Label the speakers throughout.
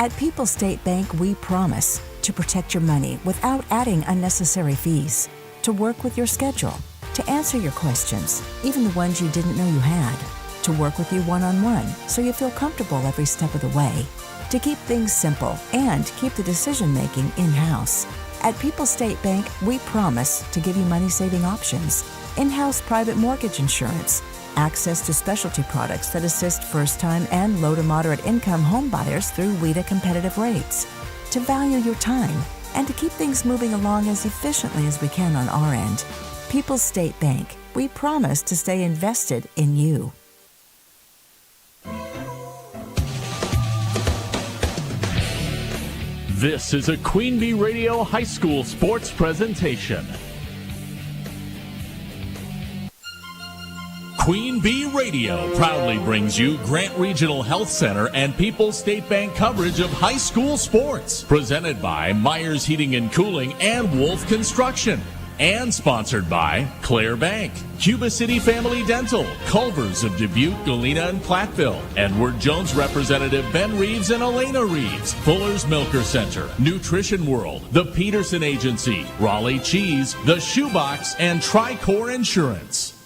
Speaker 1: At People's State Bank, we promise to protect your money without adding unnecessary fees, to work with your schedule, to answer your questions, even the ones you didn't know you had, to work with you one-on-one so you feel comfortable every step of the way, to keep things simple and keep the decision-making in-house. At People's State Bank, we promise to give you money-saving options, in-house private mortgage insurance, access to specialty products that assist first-time and low to moderate income home buyers through WIAA competitive rates, to value your time, and to keep things moving along as efficiently as we can on our end. People's State Bank, we promise to stay invested in you.
Speaker 2: This is a Queen Bee Radio High School sports presentation. Queen Bee Radio proudly brings you Grant Regional Health Center and People's State Bank coverage of high school sports. Presented by Myers Heating and Cooling and Wolf Construction. And sponsored by Claire Bank, Cuba City Family Dental, Culver's of Dubuque, Galena, and Platteville, Edward Jones Representative Ben Reeves and Elena Reeves, Fuller's Milker Center, Nutrition World, the Peterson Agency, Raleigh Cheese, The Shoebox, and Tricor Insurance.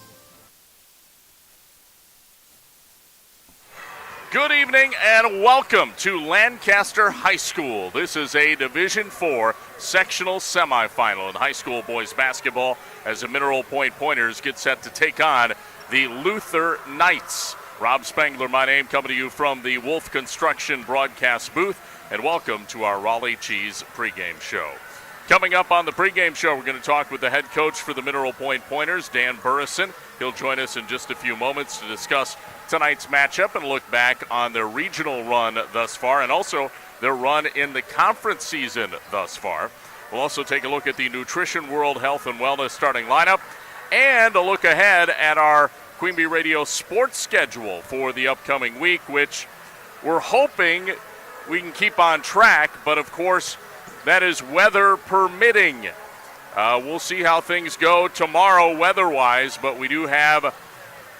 Speaker 3: Good evening and welcome to Lancaster High School. This is a Division IV sectional semifinal in high school boys basketball as the Mineral Point Pointers get set to take on the Luther Knights. Rob Spengler, my name, coming to you from the Wolf Construction broadcast booth, and welcome to our Raleigh Cheese pregame show. Coming up on the pregame show, we're going to talk with the head coach for the Mineral Point Pointers, Dan Burrison. He'll join us in just a few moments to discuss tonight's matchup and look back on their regional run thus far and also their run in the conference season thus far. We'll also take a look at the Nutrition World Health and Wellness starting lineup and a look ahead at our Queen Bee Radio sports schedule for the upcoming week, which we're hoping we can keep on track, but of course that is weather permitting. We'll see how things go tomorrow weather-wise, but we do have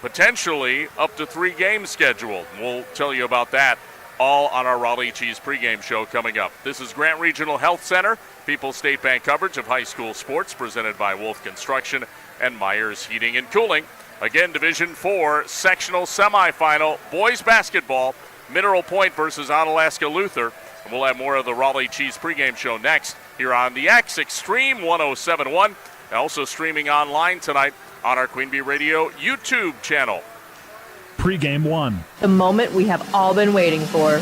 Speaker 3: potentially up to 3 games scheduled. We'll tell you about that all on our Raleigh Cheese pregame show coming up. This is Grant Regional Health Center, People's State Bank coverage of high school sports presented by Wolf Construction and Myers Heating and Cooling. Again, Division IV sectional semifinal, boys basketball, Mineral Point versus Onalaska Luther. And we'll have more of the Raleigh Cheese pregame show next here on the X Extreme 107.1 and also streaming online tonight on our Queen Bee Radio YouTube channel.
Speaker 4: Pregame 1.
Speaker 5: The moment we have all been waiting for.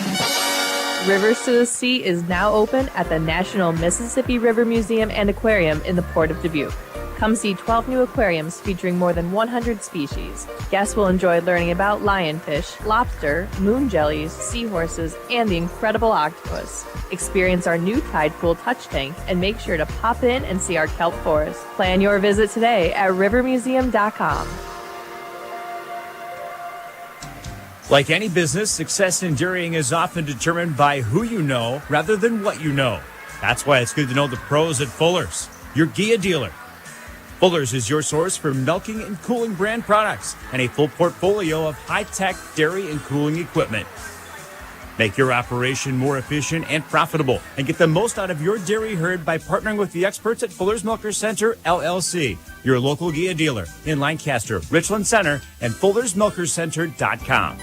Speaker 5: Rivers to the Sea is now open at the National Mississippi River Museum and Aquarium in the Port of Dubuque. Come see 12 new aquariums featuring more than 100 species. Guests will enjoy learning about lionfish, lobster, moon jellies, seahorses, and the incredible octopus. Experience our new tide pool touch tank and make sure to pop in and see our kelp forest. Plan your visit today at rivermuseum.com.
Speaker 6: Like any business, success in dairying is often determined by who you know rather than what you know. That's why it's good to know the pros at Fuller's, your Gia dealer. Fuller's is your source for milking and cooling brand products and a full portfolio of high-tech dairy and cooling equipment. Make your operation more efficient and profitable and get the most out of your dairy herd by partnering with the experts at Fuller's Milker Center, LLC, your local Gia dealer in Lancaster, Richland Center, and FullersMilkerCenter.com.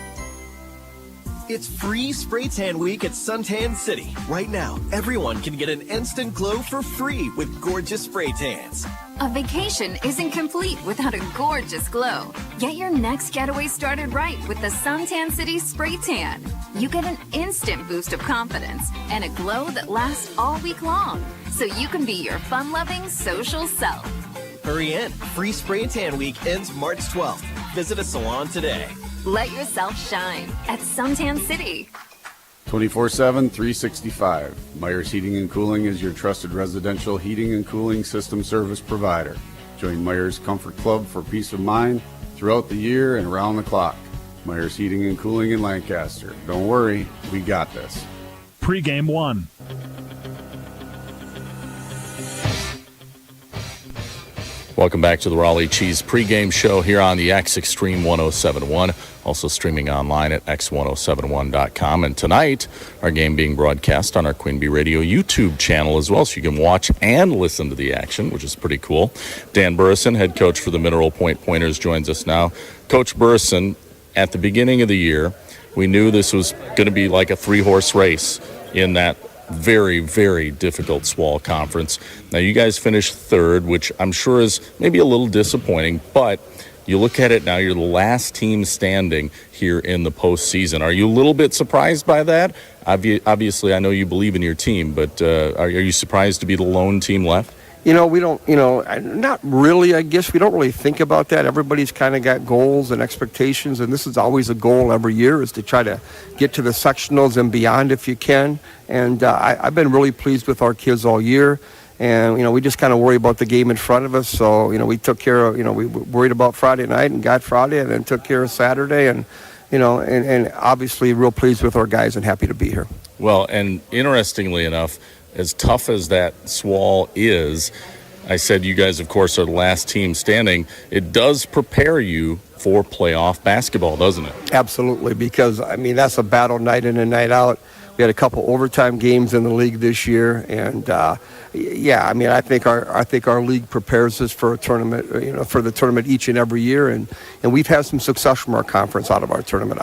Speaker 7: It's free spray tan week at Suntan City. Right now, everyone can get an instant glow for free with gorgeous spray tans.
Speaker 8: A vacation isn't complete without a gorgeous glow. Get your next getaway started right with the Suntan City Spray Tan. You get an instant boost of confidence and a glow that lasts all week long, so you can be your fun-loving social self.
Speaker 7: Hurry in. Free spray tan week ends March 12th. Visit a salon today.
Speaker 8: Let yourself shine at Suntan City.
Speaker 9: 24/7, 365. Myers Heating and Cooling is your trusted residential heating and cooling system service provider. Join Myers Comfort Club for peace of mind throughout the year and around the clock. Myers Heating and Cooling in Lancaster. Don't worry, we got this.
Speaker 4: Pregame 1.
Speaker 2: Welcome back to the Raleigh Cheese pregame show here on the X Extreme 1071, also streaming online at x1071.com. And tonight, our game being broadcast on our Queen Bee Radio YouTube channel as well, so you can watch and listen to the action, which is pretty cool. Dan Burrison, head coach for the Mineral Point Pointers, joins us now. Coach Burrison, at the beginning of the year, we knew this was going to be like a three-horse race in that very, very difficult SWAL conference. Now, you guys finished third, which I'm sure is maybe a little disappointing, but you look at it now, you're the last team standing here in the postseason. Are you a little bit surprised by that? Obviously, I know you believe in your team, but are you surprised to be the lone team left?
Speaker 10: We don't, not really, I guess. We don't really think about that. Everybody's kind of got goals and expectations, and this is always a goal every year, is to try to get to the sectionals and beyond if you can. And I've been really pleased with our kids all year. And, we just kind of worry about the game in front of us. So, we took care of, we worried about Friday night and got Friday, and then took care of Saturday. And, and obviously real pleased with our guys and happy to be here.
Speaker 2: Well, and interestingly enough, as tough as that SWAL is, I said you guys, of course, are the last team standing. It does prepare you for playoff basketball, doesn't it?
Speaker 10: Absolutely, because, that's a battle night in and night out. We had a couple overtime games in the league this year, and I think our league prepares us for a tournament, for the tournament each and every year, and we've had some success from our conference out of our tournament,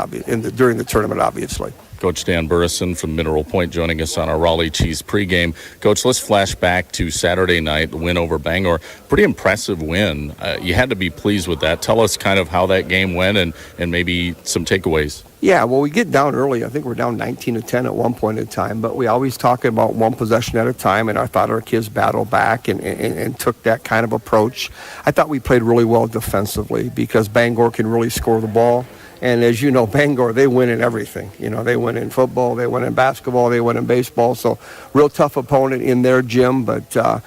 Speaker 10: during the tournament, obviously.
Speaker 2: Coach Dan Burrison from Mineral Point joining us on our Raleigh Cheese pregame. Coach, let's flash back to Saturday night, the win over Bangor. Pretty impressive win. You had to be pleased with that. Tell us kind of how that game went and maybe some takeaways.
Speaker 10: Yeah, well, we get down early. I think we're down 19-10 at one point in time, but we always talk about one possession at a time, and I thought our kids battled back and took that kind of approach. I thought we played really well defensively because Bangor can really score the ball. And as you know, Bangor, they win in everything. They win in football, they win in basketball, they win in baseball. So real tough opponent in their gym. But, I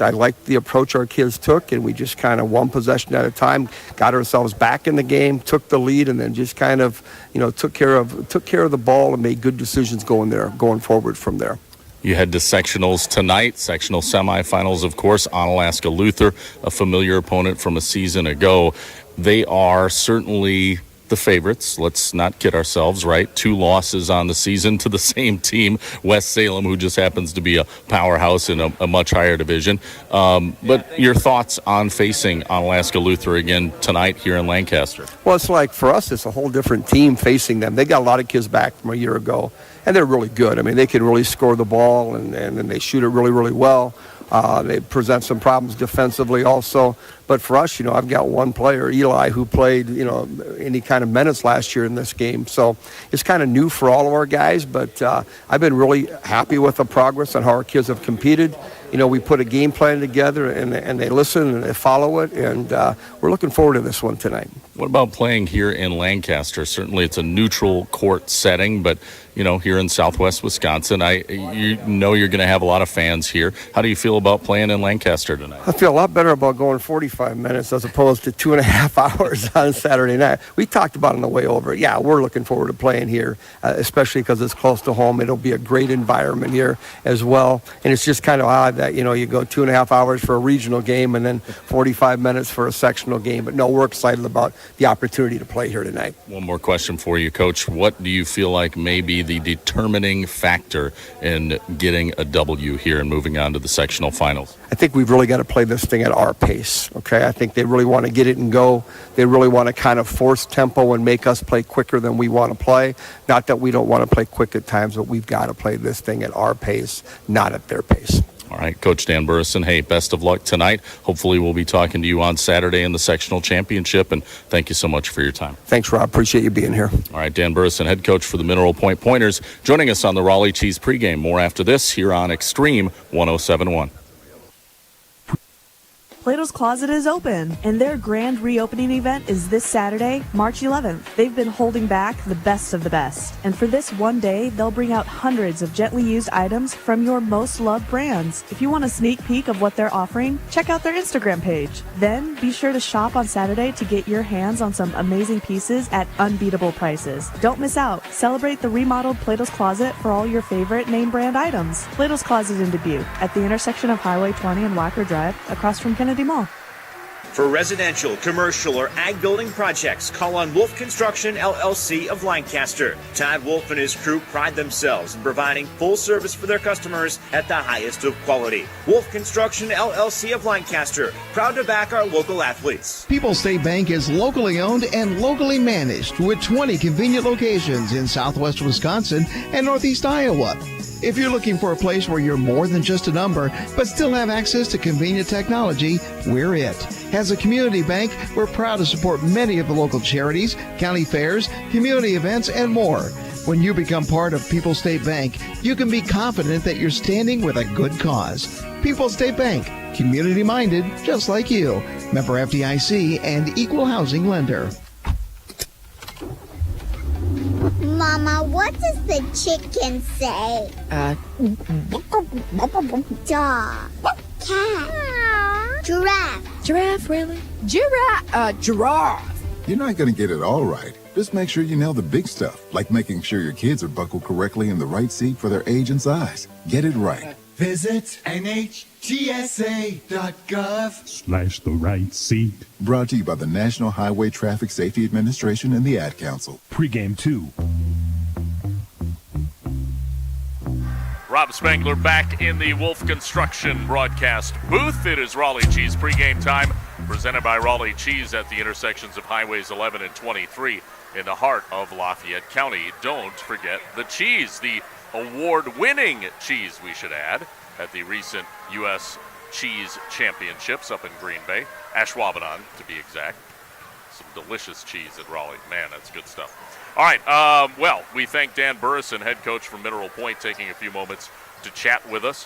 Speaker 10: liked the approach our kids took, and we just kind of one possession at a time, got ourselves back in the game, took the lead, and then just kind of, took care of the ball and made good decisions going forward from there.
Speaker 2: You head to sectionals tonight, sectional semifinals, of course, Onalaska Luther, a familiar opponent from a season ago. They are certainly the favorites. Let's not kid ourselves, right? 2 losses on the season to the same team, West Salem, who just happens to be a powerhouse in a much higher division. But your thoughts on facing Onalaska Luther again tonight here in Lancaster?
Speaker 10: Well, it's like for us, it's a whole different team facing them. They got a lot of kids back from a year ago, and they're really good. They can really score the ball, and they shoot it really, really well. They present some problems defensively also. But for us, I've got one player, Eli, who played, any kind of minutes last year in this game. So it's kind of new for all of our guys, but I've been really happy with the progress on how our kids have competed. We put a game plan together, and they listen and they follow it, and we're looking forward to this one tonight.
Speaker 2: What about playing here in Lancaster? Certainly it's a neutral court setting, but, here in southwest Wisconsin, you're going to have a lot of fans here. How do you feel about playing in Lancaster tonight?
Speaker 10: I feel a lot better about going 45 minutes as opposed to 2.5 hours on Saturday night. We talked about it on the way over. Yeah, we're looking forward to playing here, especially because it's close to home. It'll be a great environment here as well. And it's just kind of odd that, you go 2.5 hours for a regional game and then 45 minutes for a sectional game. But no, we're excited about the opportunity to play here tonight.
Speaker 2: One more question for you, Coach. What do you feel like may be the determining factor in getting a W here and moving on to the sectional finals?
Speaker 10: I think we've really got to play this thing at our pace, okay? I think they really want to get it and go. They really want to kind of force tempo and make us play quicker than we want to play. Not that we don't want to play quick at times, but we've got to play this thing at our pace, not at their pace.
Speaker 2: All right, Coach Dan Burrison, hey, best of luck tonight. Hopefully we'll be talking to you on Saturday in the sectional championship, and thank you so much for your time.
Speaker 10: Thanks, Rob. Appreciate you being here.
Speaker 2: All right, Dan Burrison, head coach for the Mineral Point Pointers, joining us on the Raleigh Cheese pregame. More after this here on Extreme 1071.
Speaker 11: Plato's Closet is open, and their grand reopening event is this Saturday, March 11th. They've been holding back the best of the best, and for this one day, they'll bring out hundreds of gently used items from your most loved brands. If you want a sneak peek of what they're offering, check out their Instagram page. Then be sure to shop on Saturday to get your hands on some amazing pieces at unbeatable prices. Don't miss out. Celebrate the remodeled Plato's Closet for all your favorite name brand items. Plato's Closet in Dubuque, at the intersection of Highway 20 and Walker Drive, across from Kennedy Community Mall.
Speaker 6: For residential, commercial, or ag building projects, call on Wolf Construction LLC of Lancaster. Todd Wolf and his crew pride themselves in providing full service for their customers at the highest of quality. Wolf Construction LLC of Lancaster, proud to back our local athletes.
Speaker 12: People's State Bank is locally owned and locally managed with 20 convenient locations in southwest Wisconsin and northeast Iowa. If you're looking for a place where you're more than just a number, but still have access to convenient technology, we're it. As a community bank, we're proud to support many of the local charities, county fairs, community events, and more. When you become part of People's State Bank, you can be confident that you're standing with a good cause. People's State Bank, community-minded, just like you. Member FDIC and equal housing lender.
Speaker 13: Mama, what does the chicken say? Dog. Cat. Giraffe.
Speaker 14: Giraffe, really? Giraffe.
Speaker 15: You're not going to get it all right. Just make sure you nail the big stuff, like making sure your kids are buckled correctly in the right seat for their age and size. Get it right.
Speaker 16: Visit NHTSA.gov/the
Speaker 4: right seat.
Speaker 15: Brought to you by the National Highway Traffic Safety Administration and the Ad Council.
Speaker 4: Pre-game 2.
Speaker 3: Rob Spangler back in the Wolf Construction broadcast booth. It is Raleigh Cheese pregame time, presented by Raleigh Cheese at the intersections of Highways 11 and 23 in the heart of Lafayette County. Don't forget the cheese, the award-winning cheese, we should add, at the recent U.S. Cheese Championships up in Green Bay. Ashwaubenon, to be exact. Some delicious cheese at Raleigh. Man, that's good stuff. All right, well, we thank Dan Burrison, head coach from Mineral Point, taking a few moments to chat with us.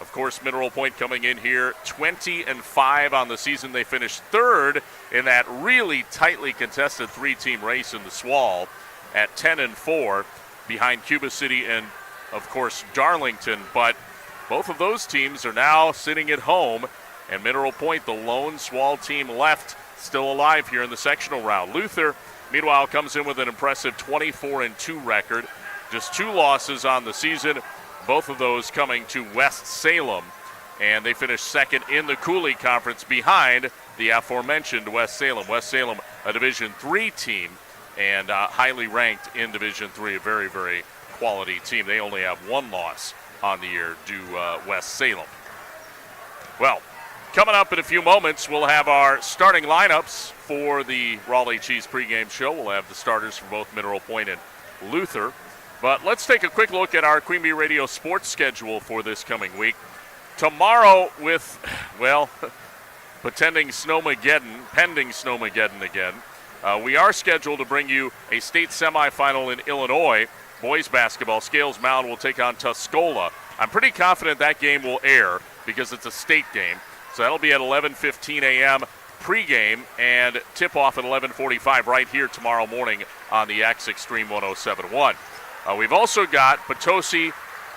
Speaker 3: Of course, Mineral Point coming in here 20-5 on the season. They finished third in that really tightly contested three-team race in the SWAL at 10-4 behind Cuba City and, of course, Darlington. But both of those teams are now sitting at home, and Mineral Point, the lone SWAL team left, still alive here in the sectional round. Luther, meanwhile, comes in with an impressive 24-2 record. Just 2 losses on the season, both of those coming to West Salem. And they finished second in the Cooley Conference behind the aforementioned West Salem. West Salem, a Division III team, and highly ranked in Division III, a very, very quality team. They only have 1 loss on the year due West Salem. Well, coming up in a few moments, we'll have our starting lineups for the Raleigh Cheese pregame show. We'll have the starters from both Mineral Point and Luther. But let's take a quick look at our Queen Bee Radio sports schedule for this coming week. Tomorrow with, well, pending Snowmageddon again, we are scheduled to bring you a state semifinal in Illinois. Boys basketball, Scales Mound will take on Tuscola. I'm pretty confident that game will air because it's a state game. So that'll be at 11:15 a.m. pregame and tip-off at 11:45 right here tomorrow morning on the X Extreme 107.1. We've also got Potosi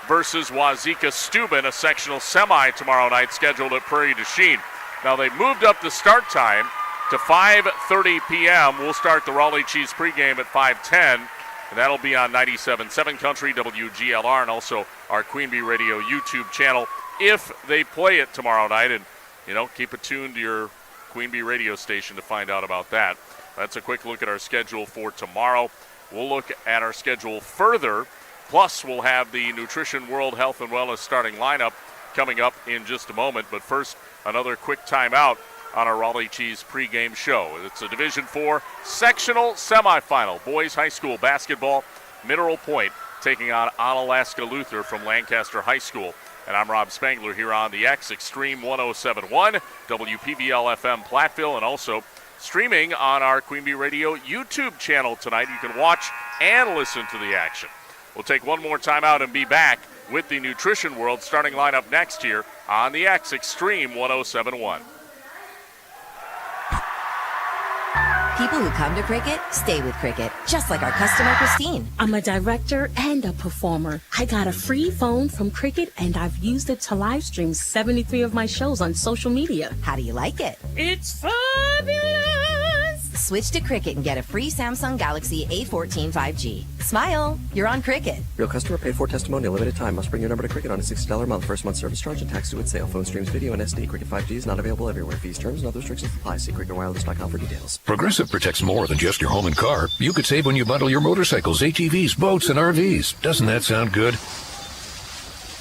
Speaker 3: versus Wazeeka-Steuben, a sectional semi tomorrow night scheduled at Prairie du Chien. Now, they moved up the start time to 5:30 p.m. We'll start the Raleigh Cheese pregame at 5:10, and that'll be on 97.7 Country, WGLR, and also our Queen Bee Radio YouTube channel if they play it tomorrow night. And, you know, keep it tuned to your Queen Bee radio station to find out about that. That's a quick look at our schedule for tomorrow. We'll look at our schedule further. Plus, we'll have the Nutrition World Health and Wellness starting lineup coming up in just a moment. But first, another quick timeout on our Raleigh Cheese pregame show. It's a Division IV sectional semifinal. Boys high school basketball, Mineral Point taking on Onalaska Luther from Lancaster High School. And I'm Rob Spangler here on the X Extreme 107.1, WPVL FM Platteville, and also streaming on our Queen Bee Radio YouTube channel tonight. You can watch and listen to the action. We'll take one more time out and be back with the Nutrition World starting lineup next year on the X Extreme 107.1.
Speaker 17: People who come to Cricket stay with Cricket, just like our customer Christine.
Speaker 18: I'm a director and a performer. I got a free phone from Cricket, and I've used it to live stream 73 of my shows on social media.
Speaker 17: How do you like it?
Speaker 18: It's fabulous!
Speaker 17: Switch to Cricket and get a free Samsung Galaxy A14 5G. Smile, you're on Cricket.
Speaker 14: Real customer paid for testimonial. Limited time. Must bring your number to Cricket on a $60 a month. First month service charge and tax due at sale. Phone streams video and SD. Cricket 5G is not available everywhere. Fees, terms, and other restrictions apply. See cricketwireless.com for details.
Speaker 19: Progressive protects more than just your home and car. You could save when you bundle your motorcycles, ATVs, boats, and RVs. Doesn't that sound good?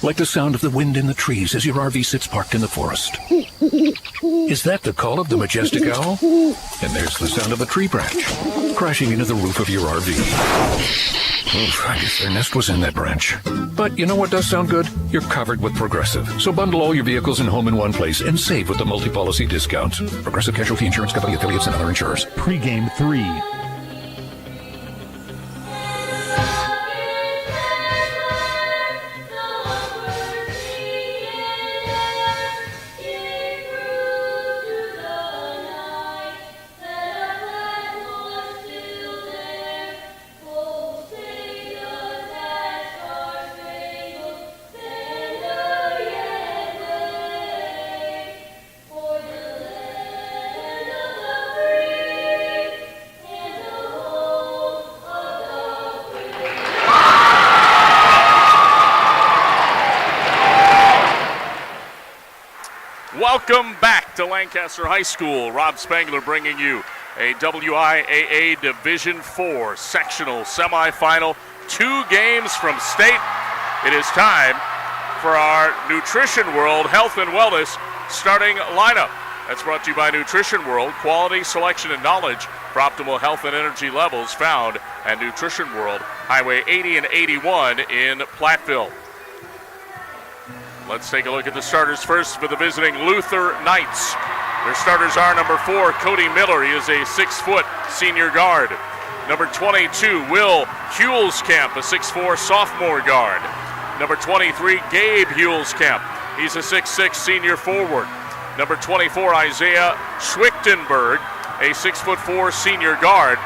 Speaker 19: Like the sound of the wind in the trees as your RV sits parked in the forest. Is that the call of the majestic owl? And there's the sound of a tree branch crashing into the roof of your RV. Oof, I guess their nest was in that branch. But you know what does sound good? You're covered with Progressive. So bundle all your vehicles and home in one place and save with the multi-policy discounts. Progressive Casualty Insurance Company, affiliates, and other insurers.
Speaker 4: Pre-game 3.
Speaker 3: Welcome back to Lancaster High School. Rob Spangler bringing you a WIAA Division IV sectional semifinal. 2 games from state. It is time for our Nutrition World Health and Wellness starting lineup. That's brought to you by Nutrition World. Quality, selection, and knowledge for optimal health and energy levels found at Nutrition World, Highway 80 and 81 in Platteville. Let's take a look at the starters first for the visiting Luther Knights. Their starters are number 4, Cody Miller. He is a 6-foot senior guard. Number 22, Will Hulskamp, a 6'4" sophomore guard. Number 23, Gabe Hulskamp. He's a 6'6" senior forward. Number 24, Isaiah Schwichtenberg, a 6'4" senior guard.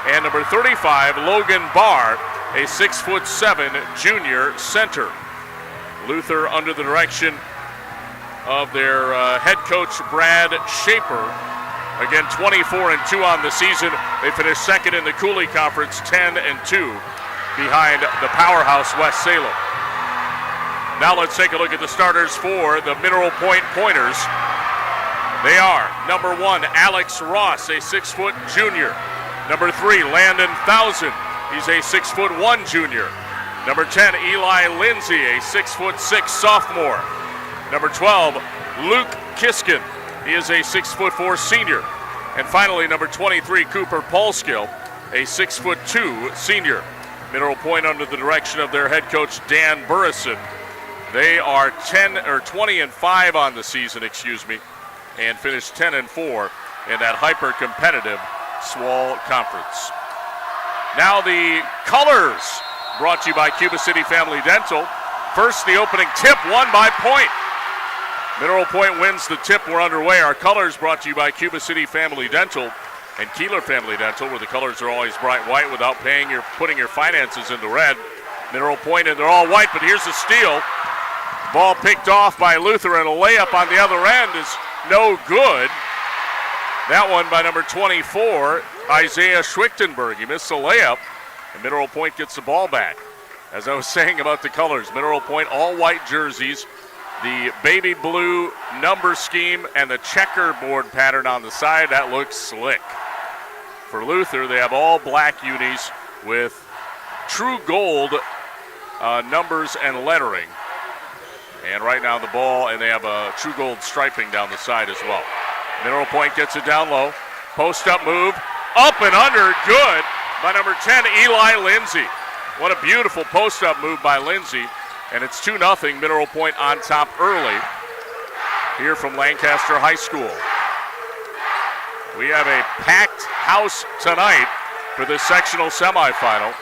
Speaker 3: And number 35, Logan Barr, a 6'7" junior center. Luther under the direction of their head coach, Brad Shaper. Again, 24-2 on the season. They finished second in the Cooley Conference, 10-2 behind the powerhouse West Salem. Now let's take a look at the starters for the Mineral Point Pointers. They are number 1, Alex Ross, a 6-foot junior. Number 3, Landon Thousand. He's a 6'1" junior. Number 10, Eli Lindsay, a 6'6" sophomore. Number 12, Luke Kiskin. He is a 6'4" senior. And finally, number 23, Cooper Polskill, a 6'2" senior. Mineral Point under the direction of their head coach, Dan Burrison. They are 20-5 on the season, and finished 10-4 in that hyper-competitive SWAL Conference. Now the colors, brought to you by Cuba City Family Dental. First, the opening tip won by Point. Mineral Point wins the tip. We're underway. Our colors brought to you by Cuba City Family Dental and Keeler Family Dental, where the colors are always bright white without putting your finances into red. Mineral Point, and they're all white, but here's the steal. Ball picked off by Luther, and a layup on the other end is no good. That one by number 24, Isaiah Schwichtenberg. He missed the layup. And Mineral Point gets the ball back. As I was saying about the colors, Mineral Point, all white jerseys, the baby blue number scheme, and the checkerboard pattern on the side, that looks slick. For Luther, they have all black unis with true gold numbers and lettering. And right now the ball, and they have a true gold striping down the side as well. Mineral Point gets it down low. Post-up move, up and under, good. By number 10, Eli Lindsay. What a beautiful post-up move by Lindsay. And it's 2-0, Mineral Point on top early here from Lancaster High School. We have a packed house tonight for this sectional semifinal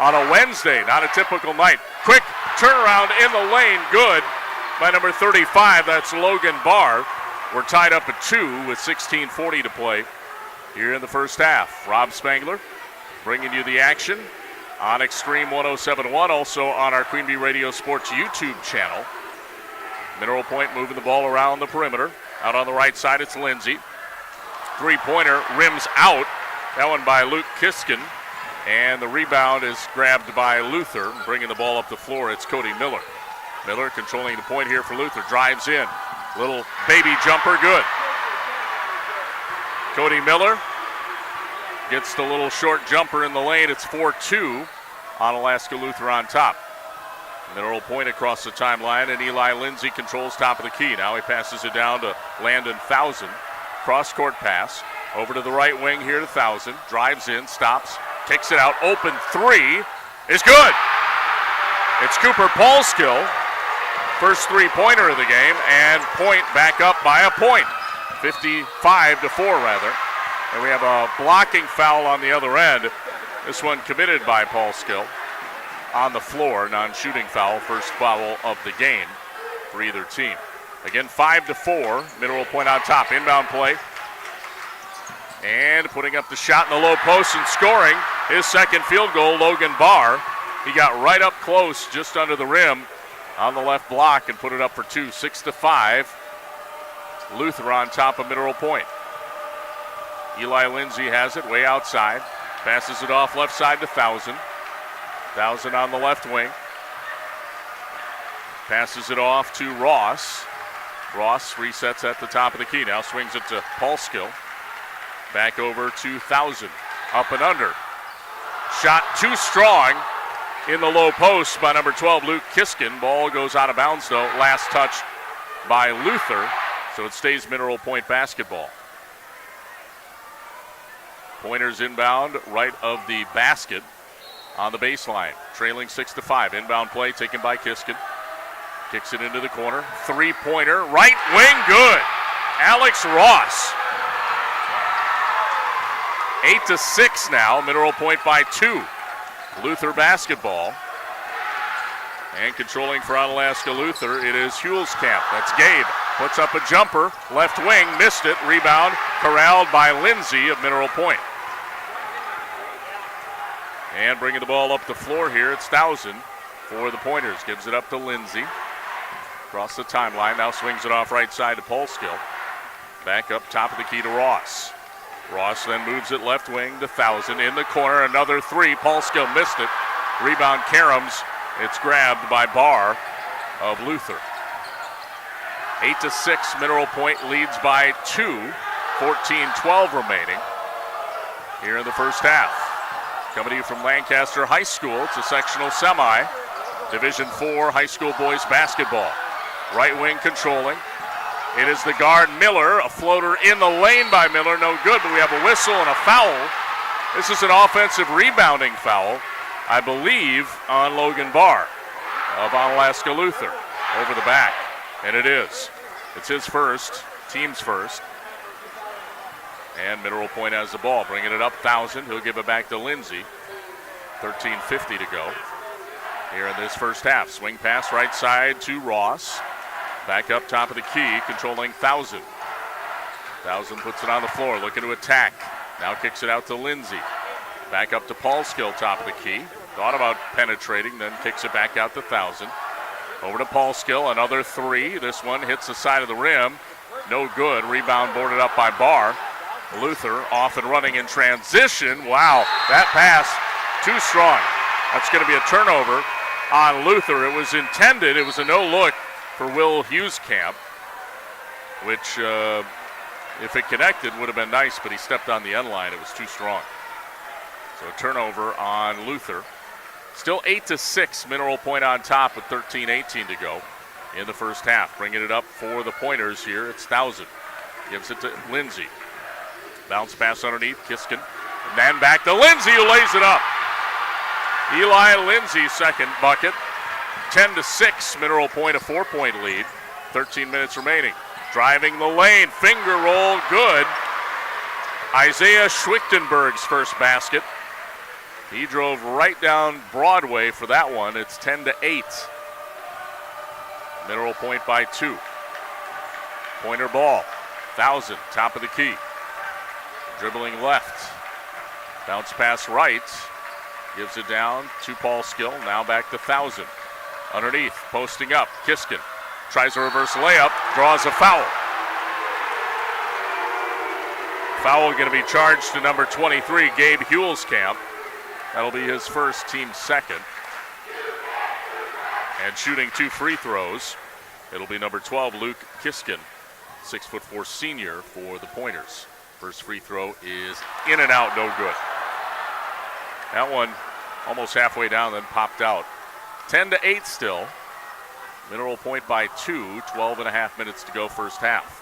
Speaker 3: on a Wednesday, not a typical night. Quick turnaround in the lane, good. By number 35, that's Logan Barr. We're tied up at 2 with 16:40 to play here in the first half. Rob Spangler bringing you the action on Extreme 107.1, also on our Queen Bee Radio Sports YouTube channel. Mineral Point moving the ball around the perimeter. Out on the right side, it's Lindsay. Three-pointer rims out. That one by Luke Kiskin. And the rebound is grabbed by Luther. Bringing the ball up the floor, it's Cody Miller. Miller controlling the point here for Luther. Drives in. Little baby jumper, good. Cody Miller gets the little short jumper in the lane. It's 4-2. Onalaska Luther on top. Mineral point across the timeline, and Eli Lindsay controls top of the key. Now he passes it down to Landon Thousand. Cross-court pass. Over to the right wing here to Thousand. Drives in, stops, kicks it out. Open three is good. It's Cooper Paulskill. First three-pointer of the game, and point back up by a point. 55-4 rather. And we have a blocking foul on the other end. This one committed by Paulskill. On the floor, non-shooting foul, first foul of the game for either team. Again, 5-4, Mineral Point on top. Inbound play. And putting up the shot in the low post and scoring his second field goal, Logan Barr. He got right up close, just under the rim on the left block and put it up for two. 6-5. Luther on top of Mineral Point. Eli Lindsay has it way outside. Passes it off left side to Thousand. Thousand on the left wing. Passes it off to Ross. Ross resets at the top of the key. Now swings it to Paulskill. Back over to Thousand. Up and under. Shot too strong in the low post by number 12, Luke Kiskin. Ball goes out of bounds, though. Last touch by Luther. So it stays Mineral Point basketball. Pointers inbound right of the basket. On the baseline, trailing 6-5. Inbound play taken by Kiskin. Kicks it into the corner. Three-pointer, right wing, good. Alex Ross. 8-6 now. Mineral Point by 2. Luther basketball. And controlling for Onalaska Luther, it is Hulskamp. That's Gabe. Puts up a jumper. Left wing, missed it. Rebound corralled by Lindsay of Mineral Point. And bringing the ball up the floor here, it's Thousand for the Pointers. Gives it up to Lindsay. Across the timeline, now swings it off right side to Paulskill. Back up top of the key to Ross. Ross then moves it left wing to Thousand. In the corner, another three. Paulskill missed it. Rebound Karams. It's grabbed by Barr of Luther. 8-6, Mineral Point leads by 2. 14-12 remaining here in the first half. Coming to you from Lancaster High School, it's a sectional semi. Division IV high school boys basketball. Right wing controlling. It is the guard Miller, a floater in the lane by Miller, no good, but we have a whistle and a foul. This is an offensive rebounding foul, I believe, on Logan Barr of Onalaska Luther over the back, and it is. It's his first, team's first. And Mineral Point has the ball, bringing it up Thousand. He'll give it back to Lindsay. 13:50 to go here in this first half. Swing pass right side to Ross. Back up top of the key, controlling Thousand. Thousand puts it on the floor, looking to attack. Now kicks it out to Lindsay. Back up to Paulskill, top of the key. Thought about penetrating, then kicks it back out to Thousand. Over to Paulskill, another three. This one hits the side of the rim. No good. Rebound boarded up by Barr. Luther off and running in transition. Wow, that pass too strong. That's going to be a turnover on Luther. It was intended. It was a no-look for Will Hulskamp, which, if it connected, would have been nice, but he stepped on the end line. It was too strong. So a turnover on Luther. Still 8-6, Mineral Point on top with 13:18 to go in the first half. Bringing it up for the Pointers here. It's Thousand. Gives it to Lindsay. Bounce pass underneath, Kiskin. And then back to Lindsay, who lays it up. Eli Lindsay's second bucket. 10-6, Mineral Point a 4-point lead. 13 minutes remaining. Driving the lane, finger roll, good. Isaiah Schwichtenberg's first basket. He drove right down Broadway for that one. It's 10-8. Mineral Point by 2. Pointer ball. Thousand, top of the key. Dribbling left. Bounce pass right. Gives it down to Paulskill. Now back to Thousand. Underneath, posting up. Kiskin tries a reverse layup. Draws a foul. Foul going to be charged to number 23, Gabe Huelskamp. That'll be his first, team second. And shooting 2 free throws, it'll be number 12, Luke Kiskin, 6'4" senior for the Pointers. First free throw is in and out, no good. That one almost halfway down, then popped out. 10-8 still. Mineral Point by 2, 12 and a half minutes to go first half.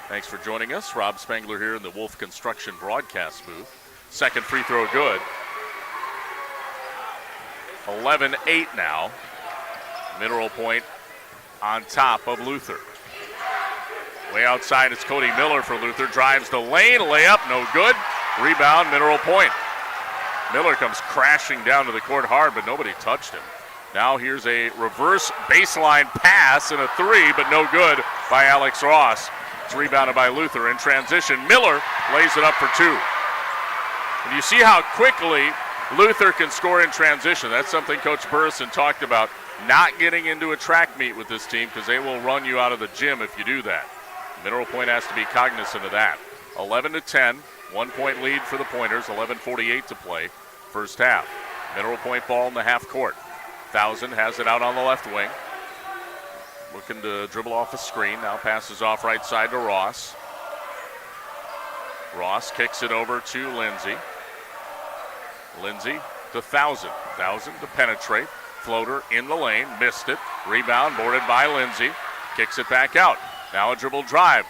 Speaker 3: Thanks for joining us. Rob Spangler here in the Wolf Construction broadcast booth. Second free throw good. 11-8 now. Mineral Point on top of Luther. Way outside, it's Cody Miller for Luther. Drives the lane, layup, no good. Rebound, Mineral Point. Miller comes crashing down to the court hard, but nobody touched him. Now here's a reverse baseline pass and a 3, but no good by Alex Ross. It's rebounded by Luther in transition. Miller lays it up for 2. And you see how quickly Luther can score in transition. That's something Coach Burrison talked about, not getting into a track meet with this team because they will run you out of the gym if you do that. Mineral Point has to be cognizant of that. 11-10, 1-point lead for the Pointers, 11:48 to play, first half. Mineral Point ball in the half court. Thousand has it out on the left wing. Looking to dribble off the screen. Now passes off right side to Ross. Ross kicks it over to Lindsay. Lindsay to Thousand. Thousand to penetrate. Floater in the lane. Missed it. Rebound boarded by Lindsay. Kicks it back out. Now a dribble drive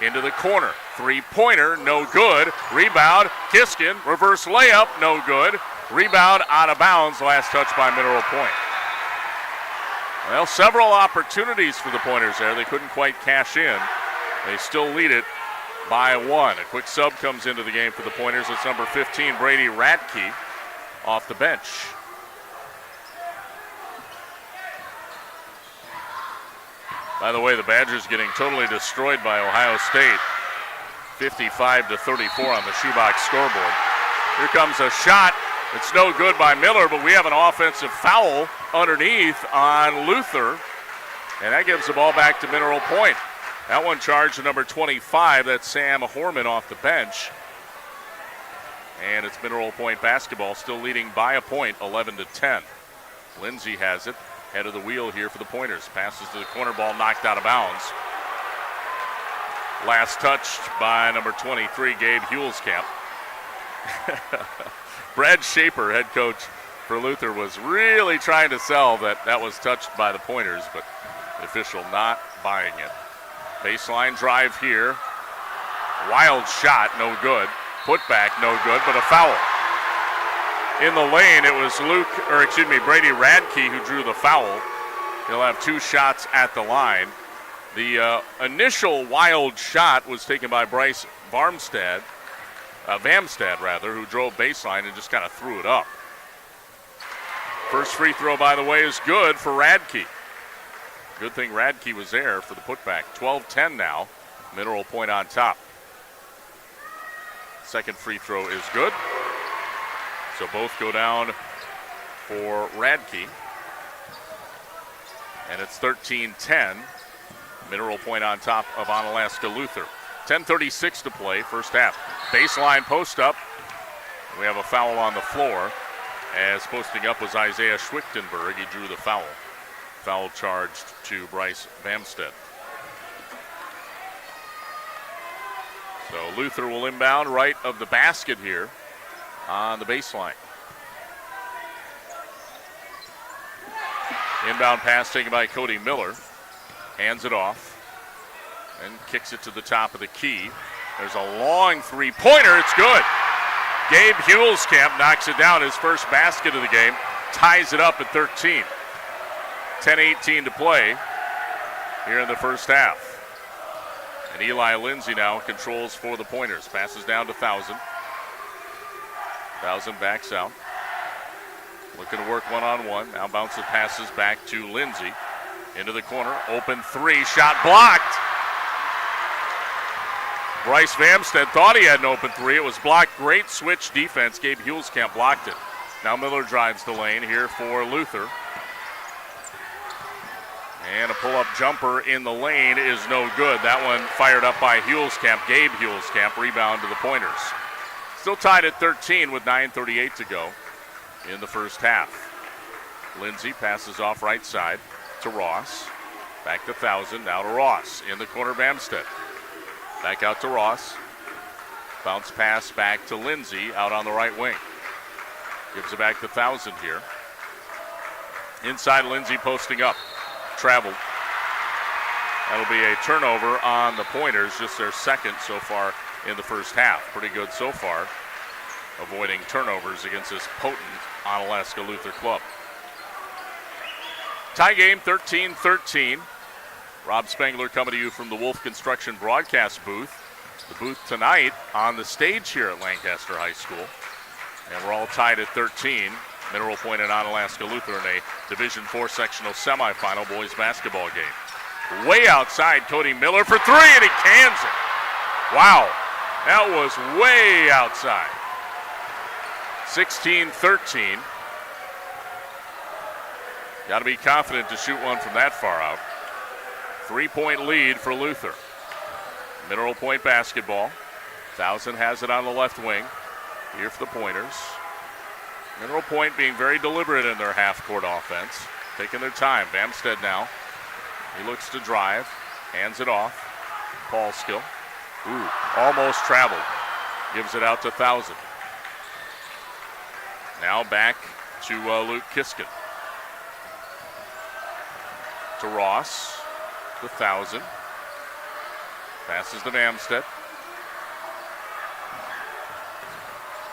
Speaker 3: into the corner. Three-pointer, no good. Rebound, Kiskin. Reverse layup, no good. Rebound out of bounds. Last touch by Mineral Point. Well, several opportunities for the Pointers there. They couldn't quite cash in. They still lead it by 1. A quick sub comes into the game for the Pointers. It's number 15, Brady Radke, off the bench. By the way, the Badgers getting totally destroyed by Ohio State. 55-34 on the shoebox scoreboard. Here comes a shot. It's no good by Miller, but we have an offensive foul underneath on Luther, and that gives the ball back to Mineral Point. That one charged to number 25. That's Sam Horman off the bench. And it's Mineral Point basketball, still leading by a point, 11-10. Lindsay has it, head of the wheel here for the Pointers. Passes to the corner, ball knocked out of bounds. Last touched by number 23, Gabe Huelskamp. Brad Shaper, head coach for Luther, was really trying to sell that was touched by the Pointers, but the official not buying it. Baseline drive here. Wild shot, no good. Putback, no good, but a foul. In the lane, it was Brady Radke who drew the foul. He'll have 2 shots at the line. The initial wild shot was taken by Bryce Vamstad, who drove baseline and just kind of threw it up. First free throw, by the way, is good for Radke. Good thing Radke was there for the putback. 12-10 now. Mineral Point on top. Second free throw is good. So both go down for Radke. And it's 13-10. Mineral Point on top of Onalaska Luther. 10:36 to play, first half. Baseline post up. We have a foul on the floor. As posting up was Isaiah Schwichtenberg. He drew the foul. Foul charged to Bryce Vamstead. So Luther will inbound right of the basket here on the baseline. Inbound pass taken by Cody Miller. Hands it off and kicks it to the top of the key. There's a long three-pointer. It's good. Gabe Huelskamp knocks it down. His first basket of the game. Ties it up at 13. 10:18 to play here in the first half. And Eli Lindsay now controls for the Pointers. Passes down to Thousand. Thousand backs out. Looking to work one-on-one. Now bounces passes back to Lindsay. Into the corner. Open three. Shot blocked. Bryce Vamstead thought he had an open three. It was blocked. Great switch defense. Gabe Huelskamp blocked it. Now Miller drives the lane here for Luther. And a pull-up jumper in the lane is no good. That one fired up by Hulskamp, Gabe Hulskamp, rebound to the Pointers. Still tied at 13 with 9:38 to go in the first half. Lindsay passes off right side to Ross. Back to Thousand, now to Ross. In the corner, Bamstead. Back out to Ross. Bounce pass back to Lindsay out on the right wing. Gives it back to Thousand here. Inside, Lindsay posting up. Traveled. That'll be a turnover on the Pointers, just their second so far in the first half. Pretty good so far, avoiding turnovers against this potent Onalaska Luther club. Tie game 13-13. Rob Spengler coming to you from the Wolf Construction broadcast booth. The booth tonight on the stage here at Lancaster High School. And we're all tied at 13. Mineral Point and Onalaska Luther in a Division IV sectional semifinal boys basketball game. Way outside, Cody Miller for three, and he cans it. Wow, that was way outside. 16-13. Got to be confident to shoot one from that far out. 3-point lead for Luther. Mineral Point basketball. Thousand has it on the left wing. Here for the Pointers. Mineral Point being very deliberate in their half-court offense. Taking their time. Bamstead now. He looks to drive. Hands it off. Paulskill. Ooh, almost traveled. Gives it out to Thousand. Now back to Luke Kiskin. To Ross. To Thousand. Passes to Bamstead.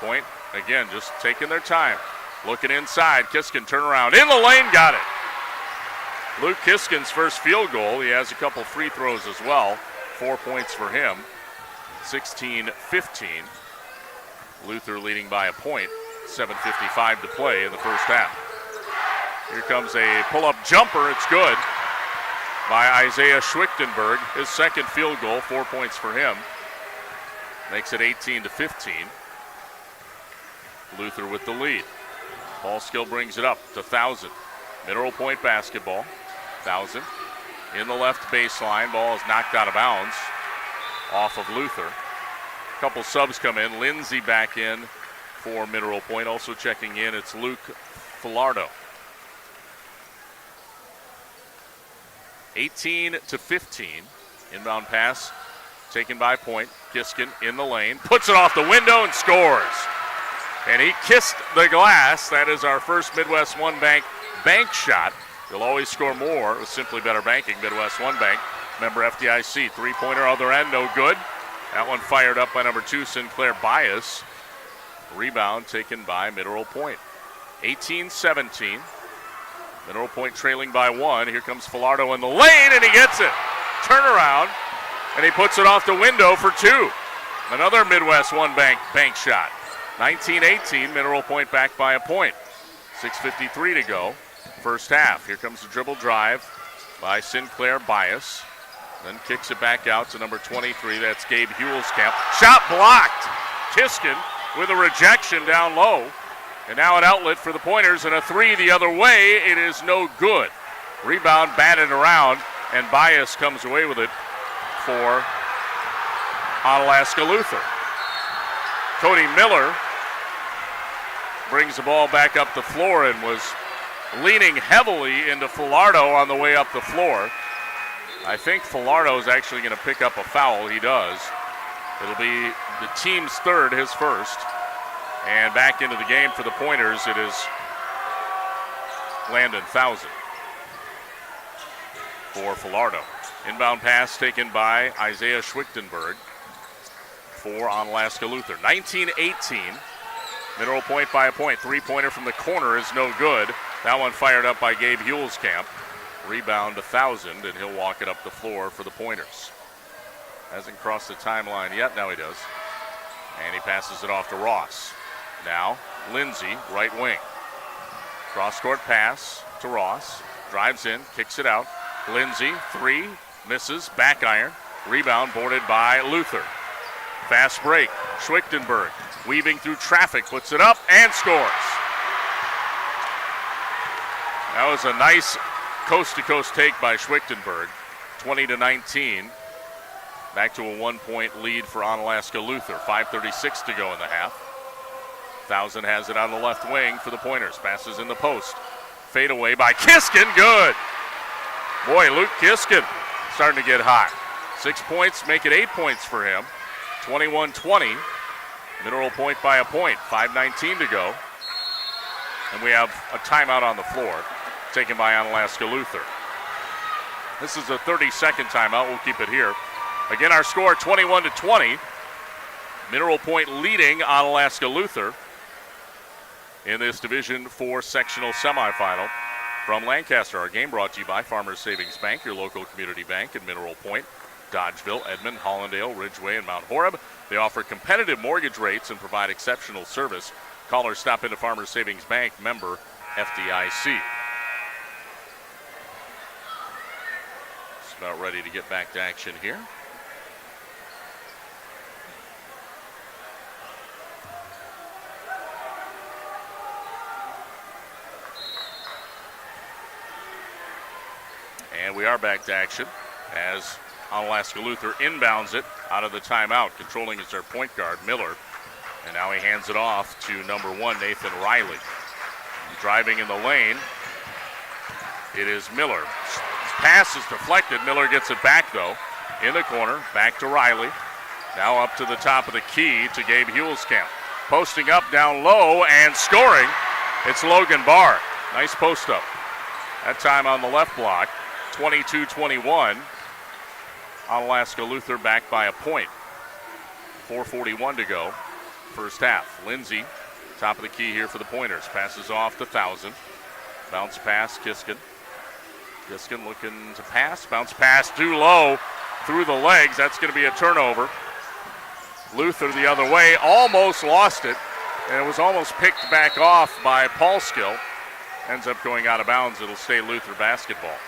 Speaker 3: Point, again, just taking their time. Looking inside. Kiskin turn around. In the lane, got it. Luke Kiskin's first field goal. He has a couple free throws as well. 4 points for him. 16-15. Luther leading by a point. 7:55 to play in the first half. Here comes a pull-up jumper. It's good by Isaiah Schwichtenberg. His second field goal, 4 points for him. Makes it 18-15. Luther with the lead. Paulskill brings it up to Thousand. Mineral Point basketball. Thousand in the left baseline. Ball is knocked out of bounds off of Luther. A couple subs come in. Lindsay back in for Mineral Point. Also checking in, it's Luke Filardo. 18-15. Inbound pass taken by Point. Kiskin in the lane. Puts it off the window and scores. And he kissed the glass. That is our first Midwest One Bank shot. You'll always score more with Simply Better Banking. Midwest One Bank, member FDIC. Three-pointer other end, no good. That one fired up by number 2, Sinclair Bias. Rebound taken by Mineral Point. 18-17. Mineral Point trailing by 1. Here comes Filardo in the lane, and he gets it. Turnaround, and he puts it off the window for 2. Another Midwest One Bank shot. 19-18, Mineral Point back by a point. 6:53 to go, first half. Here comes the dribble drive by Sinclair Bias. Then kicks it back out to number 23. That's Gabe Hulskamp. Shot blocked. Kiskin with a rejection down low. And now an outlet for the Pointers and a 3 the other way. It is no good. Rebound batted around, and Bias comes away with it for Onalaska Luther. Cody Miller brings the ball back up the floor and was leaning heavily into Filardo on the way up the floor. I think Filardo is actually going to pick up a foul. He does. It'll be the team's third, his first. And back into the game for the Pointers, it is Landon Thousand for Filardo. Inbound pass taken by Isaiah Schwichtenberg for Onalaska Luther. 19-18. Mineral Point by a point. Three-pointer from the corner is no good. That one fired up by Gabe Hulskamp. Rebound to Thousand, and he'll walk it up the floor for the Pointers. Hasn't crossed the timeline yet. Now he does. And he passes it off to Ross. Now, Lindsay, right wing. Cross-court pass to Ross. Drives in, kicks it out. Lindsay, 3, misses, back iron. Rebound boarded by Luther. Fast break. Schwichtenberg weaving through traffic, puts it up and scores. That was a nice coast-to-coast take by Schwichtenberg, 20-19. Back to a 1-point lead for Onalaska Luther. 5:36 to go in the half. 1000 has it on the left wing for the Pointers. Passes in the post. Fade away by Kiskin. Good. Boy, Luke Kiskin starting to get hot. 6 points, make it 8 points for him. 21-20. Mineral Point by a point. 5:19 to go. And we have a timeout on the floor taken by Onalaska Luther. This is a 30-second timeout. We'll keep it here. Again, our score 21-20. Mineral Point leading Onalaska Luther in this Division IV sectional semifinal from Lancaster. Our game brought to you by Farmers Savings Bank, your local community bank in Mineral Point, Dodgeville, Edmond, Hollandale, Ridgeway, and Mount Horeb. They offer competitive mortgage rates and provide exceptional service. Call or stop into Farmers Savings Bank, member FDIC. Just about ready to get back to action here. And we are back to action as Onalaska Luther inbounds it out of the timeout. Controlling is their point guard, Miller. And now he hands it off to number 1, Nathan Riley. Driving in the lane, it is Miller. Pass is deflected. Miller gets it back, though. In the corner, back to Riley. Now up to the top of the key to Gabe Huelskamp. Posting up down low and scoring. It's Logan Barr. Nice post up. That time on the left block. 22-21. Onalaska Luther back by a point. 4:41 to go. First half. Lindsay, top of the key here for the Pointers. Passes off to 1000. Bounce pass, Kiskin. Kiskin looking to pass. Bounce pass too low through the legs. That's going to be a turnover. Luther the other way. Almost lost it. And it was almost picked back off by Paulskill. Ends up going out of bounds. It'll stay Luther basketball.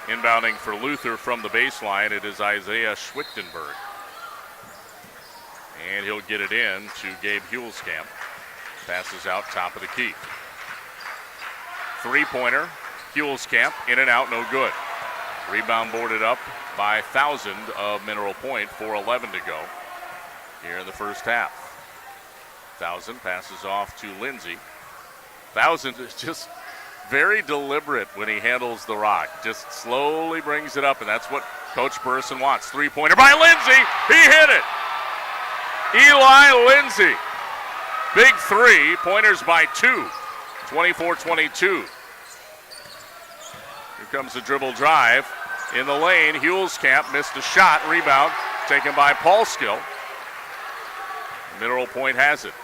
Speaker 3: Inbounding for Luther from the baseline, it is Isaiah Schwichtenberg. And he'll get it in to Gabe Huelskamp. Passes out top of the key. Three-pointer, Huelskamp, in and out, no good. Rebound boarded up by 1000 of Mineral Point, 4:11 to go here in the first half. 1000 passes off to Lindsay. 1000 is just very deliberate when he handles the rock. Just slowly brings it up, and that's what Coach Burson wants. Three-pointer by Lindsay. He hit it. Eli Lindsay. Big three. Pointers by 2. 24-22. Here comes the dribble drive. In the lane, Huelskamp missed a shot. Rebound taken by Paulskill. Mineral Point has it.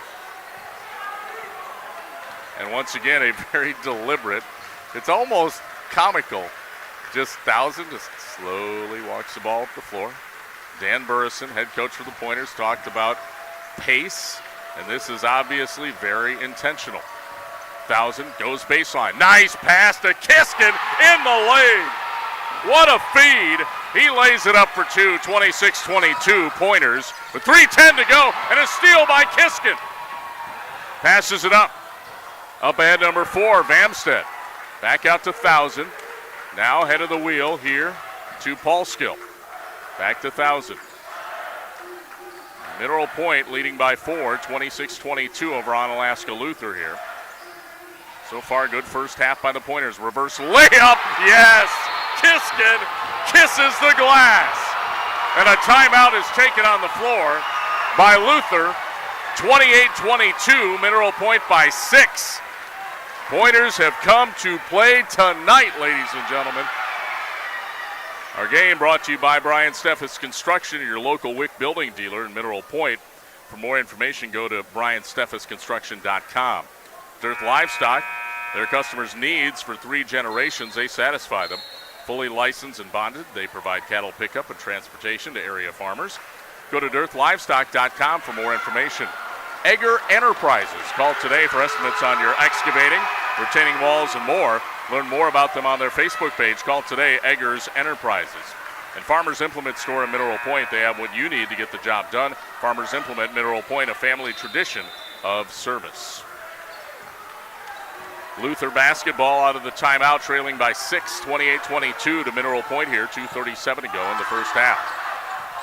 Speaker 3: And once again, a very deliberate, it's almost comical. Just 1000 just slowly walks the ball up the floor. Dan Burrison, head coach for the Pointers, talked about pace, and this is obviously very intentional. 1000 goes baseline. Nice pass to Kiskin in the lane. What a feed. He lays it up for 2, 26-22 Pointers with 3:10 to go, and a steal by Kiskin. Passes it up. Up ahead, number 4, Vamstead. Back out to 1000. Now head of the wheel here to Paulskill. Back to 1000. Mineral Point leading by 4, 26-22 over Onalaska Luther here. So far, good first half by the Pointers. Reverse layup, yes! Kiskin kisses the glass. And a timeout is taken on the floor by Luther. 28-22, Mineral Point by 6. Pointers have come to play tonight, ladies and gentlemen. Our game brought to you by Brian Steffes Construction, your local WIC building dealer in Mineral Point. For more information, go to briansteffesconstruction.com. Dearth Livestock, their customers' needs for 3 generations, they satisfy them. Fully licensed and bonded, they provide cattle pickup and transportation to area farmers. Go to dearthlivestock.com for more information. Egger Enterprises. Call today for estimates on your excavating, retaining walls, and more. Learn more about them on their Facebook page. Call today, Eggers Enterprises. And Farmers Implement Store in Mineral Point, they have what you need to get the job done. Farmers Implement Mineral Point, a family tradition of service. Luther basketball out of the timeout, trailing by 6, 28-22 to Mineral Point here. 2:37 to go in the first half.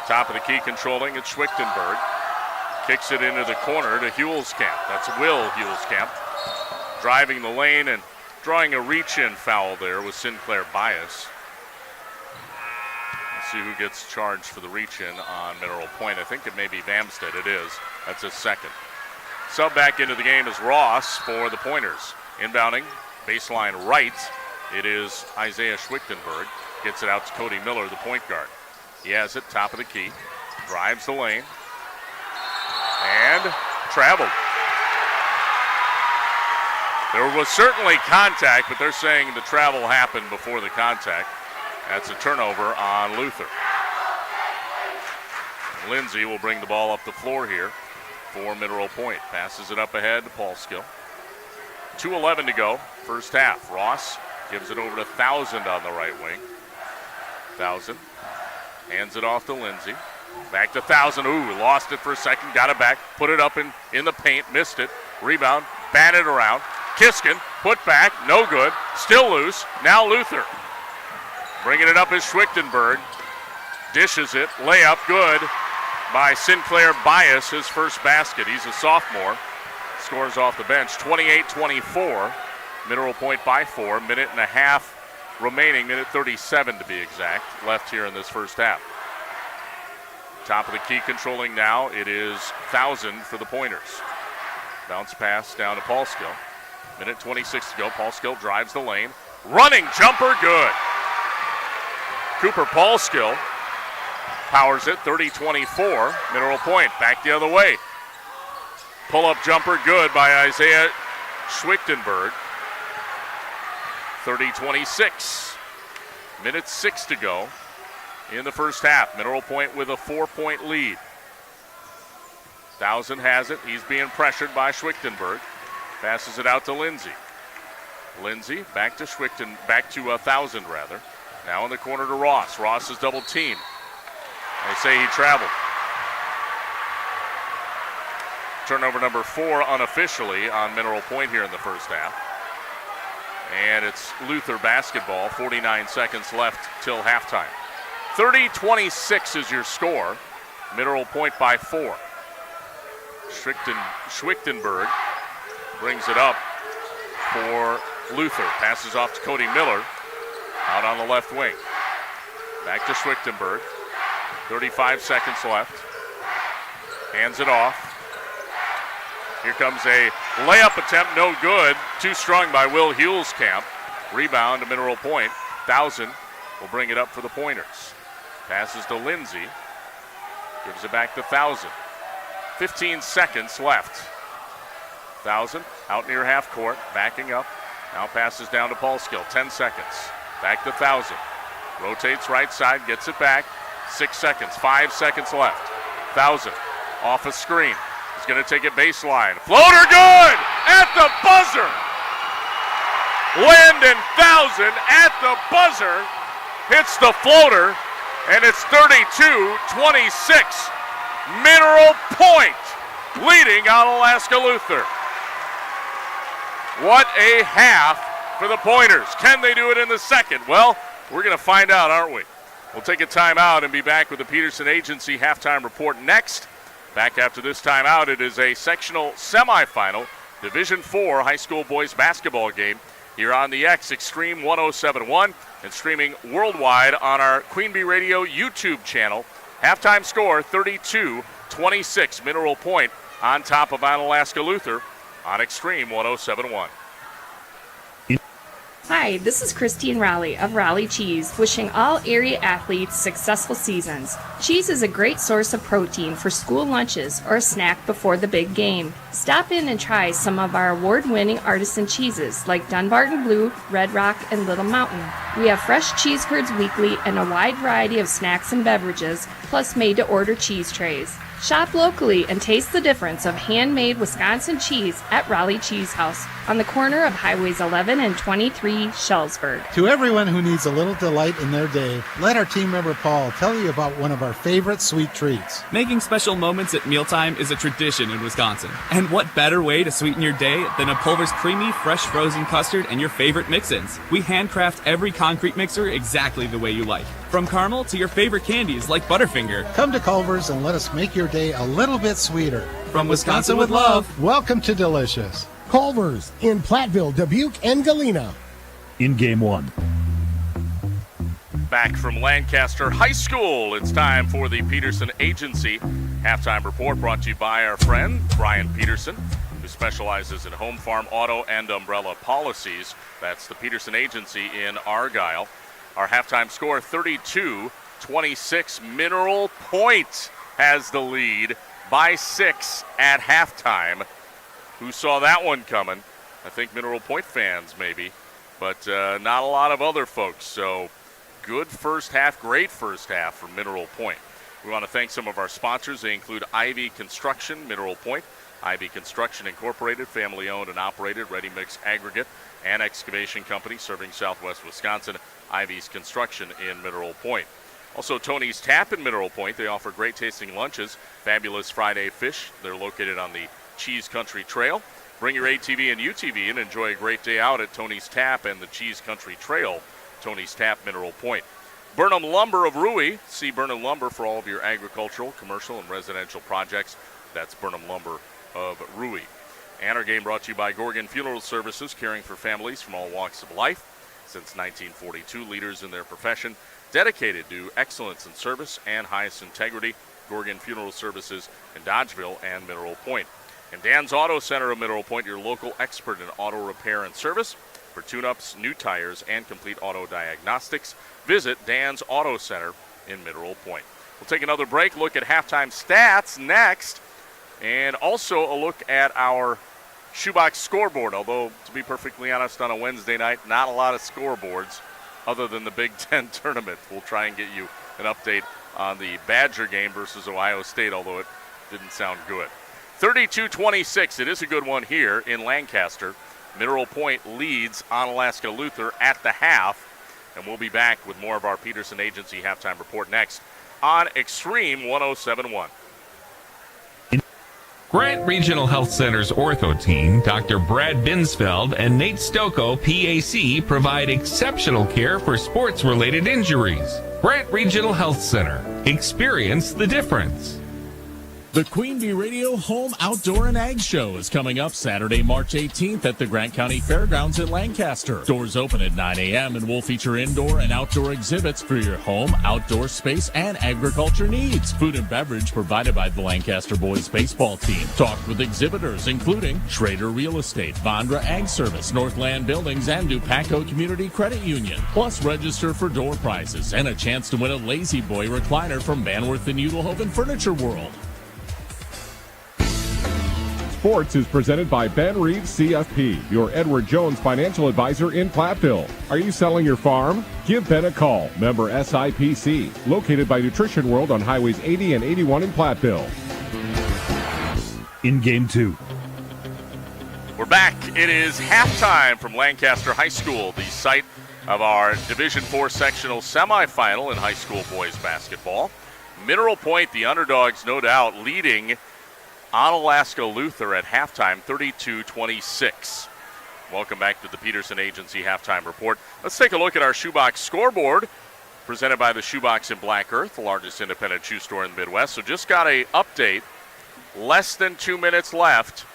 Speaker 3: Top of the key controlling, it's Schwichtenberg. Kicks it into the corner to Hulskamp. That's Will Hulskamp. Driving the lane and drawing a reach-in foul there with Sinclair Bias. Let's see who gets charged for the reach-in on Mineral Point. I think it may be Vamstead. It is. That's his second. Sub back into the game is Ross for the Pointers. Inbounding, baseline right. It is Isaiah Schwichtenberg. Gets it out to Cody Miller, the point guard. He has it, top of the key. Drives the lane. And traveled. There was certainly contact, but they're saying the travel happened before the contact. That's a turnover on Luther. Lindsay will bring the ball up the floor here for Mineral Point. Passes it up ahead to Paulskill. 2:11 to go, first half. Ross gives it over to Thousand on the right wing. Thousand hands it off to Lindsay. Back to Thousand. Ooh, lost it for a second, got it back, put it up in the paint, missed it. Rebound, batted around. Kiskin, put back, no good. Still loose, now Luther. Bringing it up is Schwichtenberg. Dishes it, layup, good by Sinclair Bias, his first basket. He's a sophomore. Scores off the bench, 28-24. Mineral Point by 4. Minute and a half remaining, minute 37 to be exact, left here in this first half. Top of the key controlling now, it is Thousand for the Pointers. Bounce pass down to Paulskill. Minute 26 to go. Paulskill drives the lane. Running jumper, good. Cooper Paulskill powers it, 30-24. Mineral Point back the other way. Pull-up jumper, good by Isaiah Schwichtenberg. 30-26. Minute 6 to go in the first half. Mineral Point with a 4-point lead. Thousand has it. He's being pressured by Schwichtenberg. Passes it out to Lindsay. Lindsay back to Thousand rather. Now in the corner to Ross. Ross is double teamed. They say he traveled. Turnover number 4 unofficially on Mineral Point here in the first half. And it's Luther basketball, 49 seconds left till halftime. 30-26 is your score. Mineral Point by 4. Schwichtenberg brings it up for Luther. Passes off to Cody Miller out on the left wing. Back to Schwichtenberg. 35 seconds left. Hands it off. Here comes a layup attempt, no good. Too strong by Will Hulskamp. Rebound to Mineral Point. Thousand will bring it up for the Pointers. Passes to Lindsay. Gives it back to Thousand. 15 seconds left. Thousand out near half court, backing up. Now passes down to Paulskill. 10 seconds. Back to Thousand. Rotates right side, gets it back. 6 seconds, 5 seconds left. Thousand off a screen. He's going to take it baseline. Floater good at the buzzer. Landon Thousand at the buzzer hits the floater, and it's 32-26. Mineral Point leading Onalaska Luther. What a half for the Pointers. Can they do it in the second? Well, we're going to find out, aren't we? We'll take a timeout and be back with the Peterson Agency halftime report next. Back after this timeout, it is a sectional semifinal Division IV high school boys basketball game here on the X Extreme 107.1 and streaming worldwide on our Queen Bee Radio YouTube channel. Halftime score 32-26. Mineral Point on top of Onalaska Luther on Extreme 107.1.
Speaker 20: Hi, this is Christine Raleigh of Raleigh Cheese, wishing all area athletes successful seasons. Cheese is a great source of protein for school lunches or a snack before the big game. Stop in and try some of our award-winning artisan cheeses like Dunbarton Blue, Red Rock, and Little Mountain. We have fresh cheese curds weekly and a wide variety of snacks and beverages, plus made-to-order cheese trays. Shop locally and taste the difference of handmade Wisconsin cheese at Raleigh Cheese House on the corner of Highways 11 and 23, Shellsburg.
Speaker 21: To everyone who needs a little delight in their day, let our team member Paul tell you about one of our favorite sweet treats.
Speaker 22: Making special moments at mealtime is a tradition in Wisconsin. And what better way to sweeten your day than a Pulver's creamy, fresh frozen custard and your favorite mix-ins? We handcraft every concrete mixer exactly the way you like. From caramel to your favorite candies like Butterfinger.
Speaker 21: Come to Culver's and let us make your day a little bit sweeter.
Speaker 22: From Wisconsin with love.
Speaker 21: Welcome to Delicious.
Speaker 23: Culver's in Platteville, Dubuque, and Galena.
Speaker 4: In Game 1.
Speaker 3: Back from Lancaster High School, it's time for the Peterson Agency halftime report, brought to you by our friend Brian Peterson, who specializes in home, farm, auto, and umbrella policies. That's the Peterson Agency in Argyle. Our halftime score, 32-26. Mineral Point has the lead by 6 at halftime. Who saw that one coming? I think Mineral Point fans maybe, but not a lot of other folks. So good first half, great first half for Mineral Point. We want to thank some of our sponsors. They include Ivy Construction, Mineral Point, Ivy Construction Incorporated, family-owned and operated, ready-mix aggregate and excavation company serving southwest Wisconsin. Ivy's Construction in Mineral Point. Also, Tony's Tap in Mineral Point. They offer great tasting lunches, fabulous Friday fish. They're located on the Cheese Country Trail. Bring your ATV and UTV and enjoy a great day out at Tony's Tap and the Cheese Country Trail. Tony's Tap, Mineral Point. Burnham Lumber of Rui. See Burnham Lumber for all of your agricultural, commercial, and residential projects. That's Burnham Lumber of Rui. And our game brought to you by Gorgon Funeral Services, caring for families from all walks of life. Since 1942, leaders in their profession, dedicated to excellence in service and highest integrity. Gorgon Funeral Services in Dodgeville and Mineral Point. And Dan's Auto Center of Mineral Point, your local expert in auto repair and service. For tune-ups, new tires, and complete auto diagnostics, visit Dan's Auto Center in Mineral Point. We'll take another break, look at halftime stats next, and also a look at our shoebox scoreboard, although, to be perfectly honest, on a Wednesday night, not a lot of scoreboards other than the Big Ten tournament. We'll try and get you an update on the Badger game versus Ohio State, although it didn't sound good. 32-26, it is a good one here in Lancaster. Mineral Point leads Onalaska Luther at the half, and we'll be back with more of our Peterson Agency halftime report next on Extreme 107.1.
Speaker 24: Grant Regional Health Center's ortho team, Dr. Brad Binsfeld and Nate Stocco, PAC, provide exceptional care for sports-related injuries. Grant Regional Health Center. Experience the difference.
Speaker 2: The Queen Bee Radio Home Outdoor and Ag Show is coming up Saturday, March 18th at the Grant County Fairgrounds in Lancaster. Doors open at 9 a.m. and will feature indoor and outdoor exhibits for your home, outdoor space, and agriculture needs. Food and beverage provided by the Lancaster Boys baseball team. Talk with exhibitors including Schrader Real Estate, Vondra Ag Service, Northland Buildings, and Dupaco Community Credit Union. Plus, register for door prizes and a chance to win a Lazy Boy recliner from Banworth and Udelhoven Furniture World.
Speaker 25: Sports is presented by Ben Reeves CFP, your Edward Jones financial advisor in Platteville. Are you selling your farm? Give Ben a call. Member SIPC, located by Nutrition World on Highways 80 and 81 in Platteville.
Speaker 4: In Game 2.
Speaker 3: We're back. It is halftime from Lancaster High School, the site of our Division IV sectional semifinal in high school boys basketball. Mineral Point, the underdogs, no doubt, leading Onalaska Luther at halftime, 32-26. Welcome back to the Peterson Agency halftime report. Let's take a look at our shoebox scoreboard, presented by the Shoebox in Black Earth, the largest independent shoe store in the Midwest. So just got an update. Less than 2 minutes left.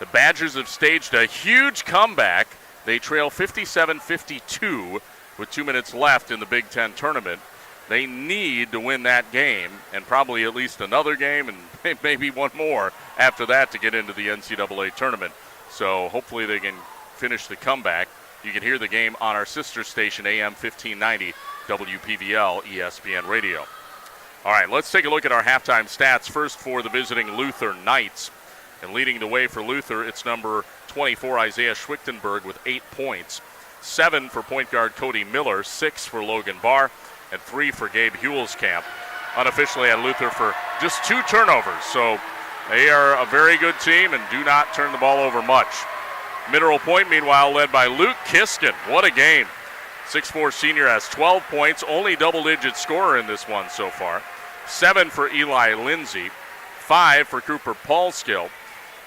Speaker 3: The Badgers have staged a huge comeback. They trail 57-52 with 2 minutes left in the Big Ten tournament. They need to win that game and probably at least another game and maybe one more after that to get into the NCAA tournament. So hopefully they can finish the comeback. You can hear the game on our sister station, AM 1590, WPVL ESPN Radio. All right, let's take a look at our halftime stats. First for the visiting Luther Knights. And leading the way for Luther, it's number 24, Isaiah Schwichtenberg, with 8 points. 7 for point guard Cody Miller, 6 for Logan Barr, and 3 for Gabe Huelskamp. Unofficially at Luther for just 2 turnovers. So they are a very good team and do not turn the ball over much. Mineral Point, meanwhile, led by Luke Kiskin. What a game. 6'4" senior has 12 points, only double-digit scorer in this one so far. 7 for Eli Lindsay, 5 for Cooper Paulskill,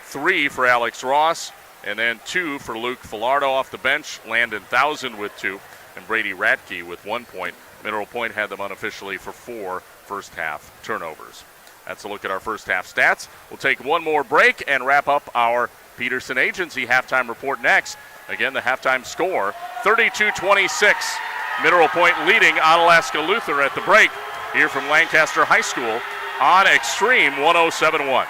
Speaker 3: 3 for Alex Ross, and then 2 for Luke Filardo off the bench. Landon Thousand with 2, and Brady Radke with 1 point. Mineral Point had them unofficially for 4 first-half turnovers. That's a look at our first-half stats. We'll take one more break and wrap up our Peterson Agency halftime report next. Again, the halftime score, 32-26. Mineral Point leading Onalaska Luther at the break here from Lancaster High School on Extreme 107.1.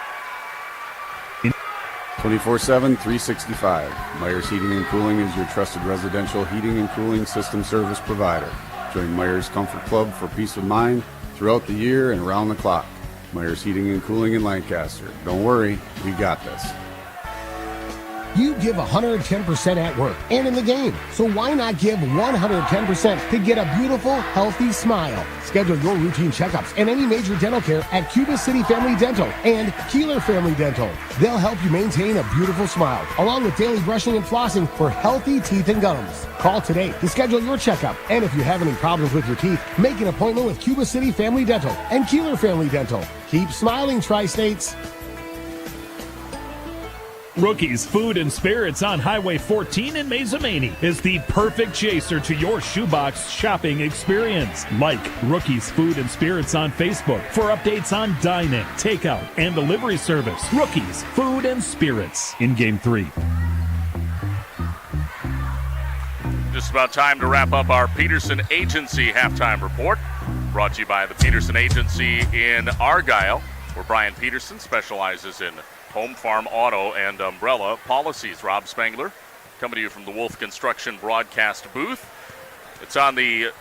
Speaker 1: 24/7, 365. Myers Heating and Cooling is your trusted residential heating and cooling system service provider. Join Myers Comfort Club for peace of mind throughout the year and around the clock. Myers Heating and Cooling in Lancaster. Don't worry, we got this.
Speaker 23: You give 110% at work and in the game. So why not give 110% to get a beautiful, healthy smile? Schedule your routine checkups and any major dental care at Cuba City Family Dental and Keeler Family Dental. They'll help you maintain a beautiful smile, along with daily brushing and flossing for healthy teeth and gums. Call today to schedule your checkup. And if you have any problems with your teeth, make an appointment with Cuba City Family Dental and Keeler Family Dental. Keep smiling, Tri-States.
Speaker 4: Rookie's Food and Spirits on Highway 14 in Mazomanie is the perfect chaser to your shoebox shopping experience. Like Rookie's Food and Spirits on Facebook for updates on dine-in, takeout, and delivery service. Rookie's Food and Spirits in Game 3.
Speaker 3: Just about time to wrap up our Peterson Agency halftime report. Brought to you by the Peterson Agency in Argyle, where Brian Peterson specializes in home, farm, auto, and umbrella policies. Rob Spangler coming to you from the Wolf Construction broadcast booth. It's on the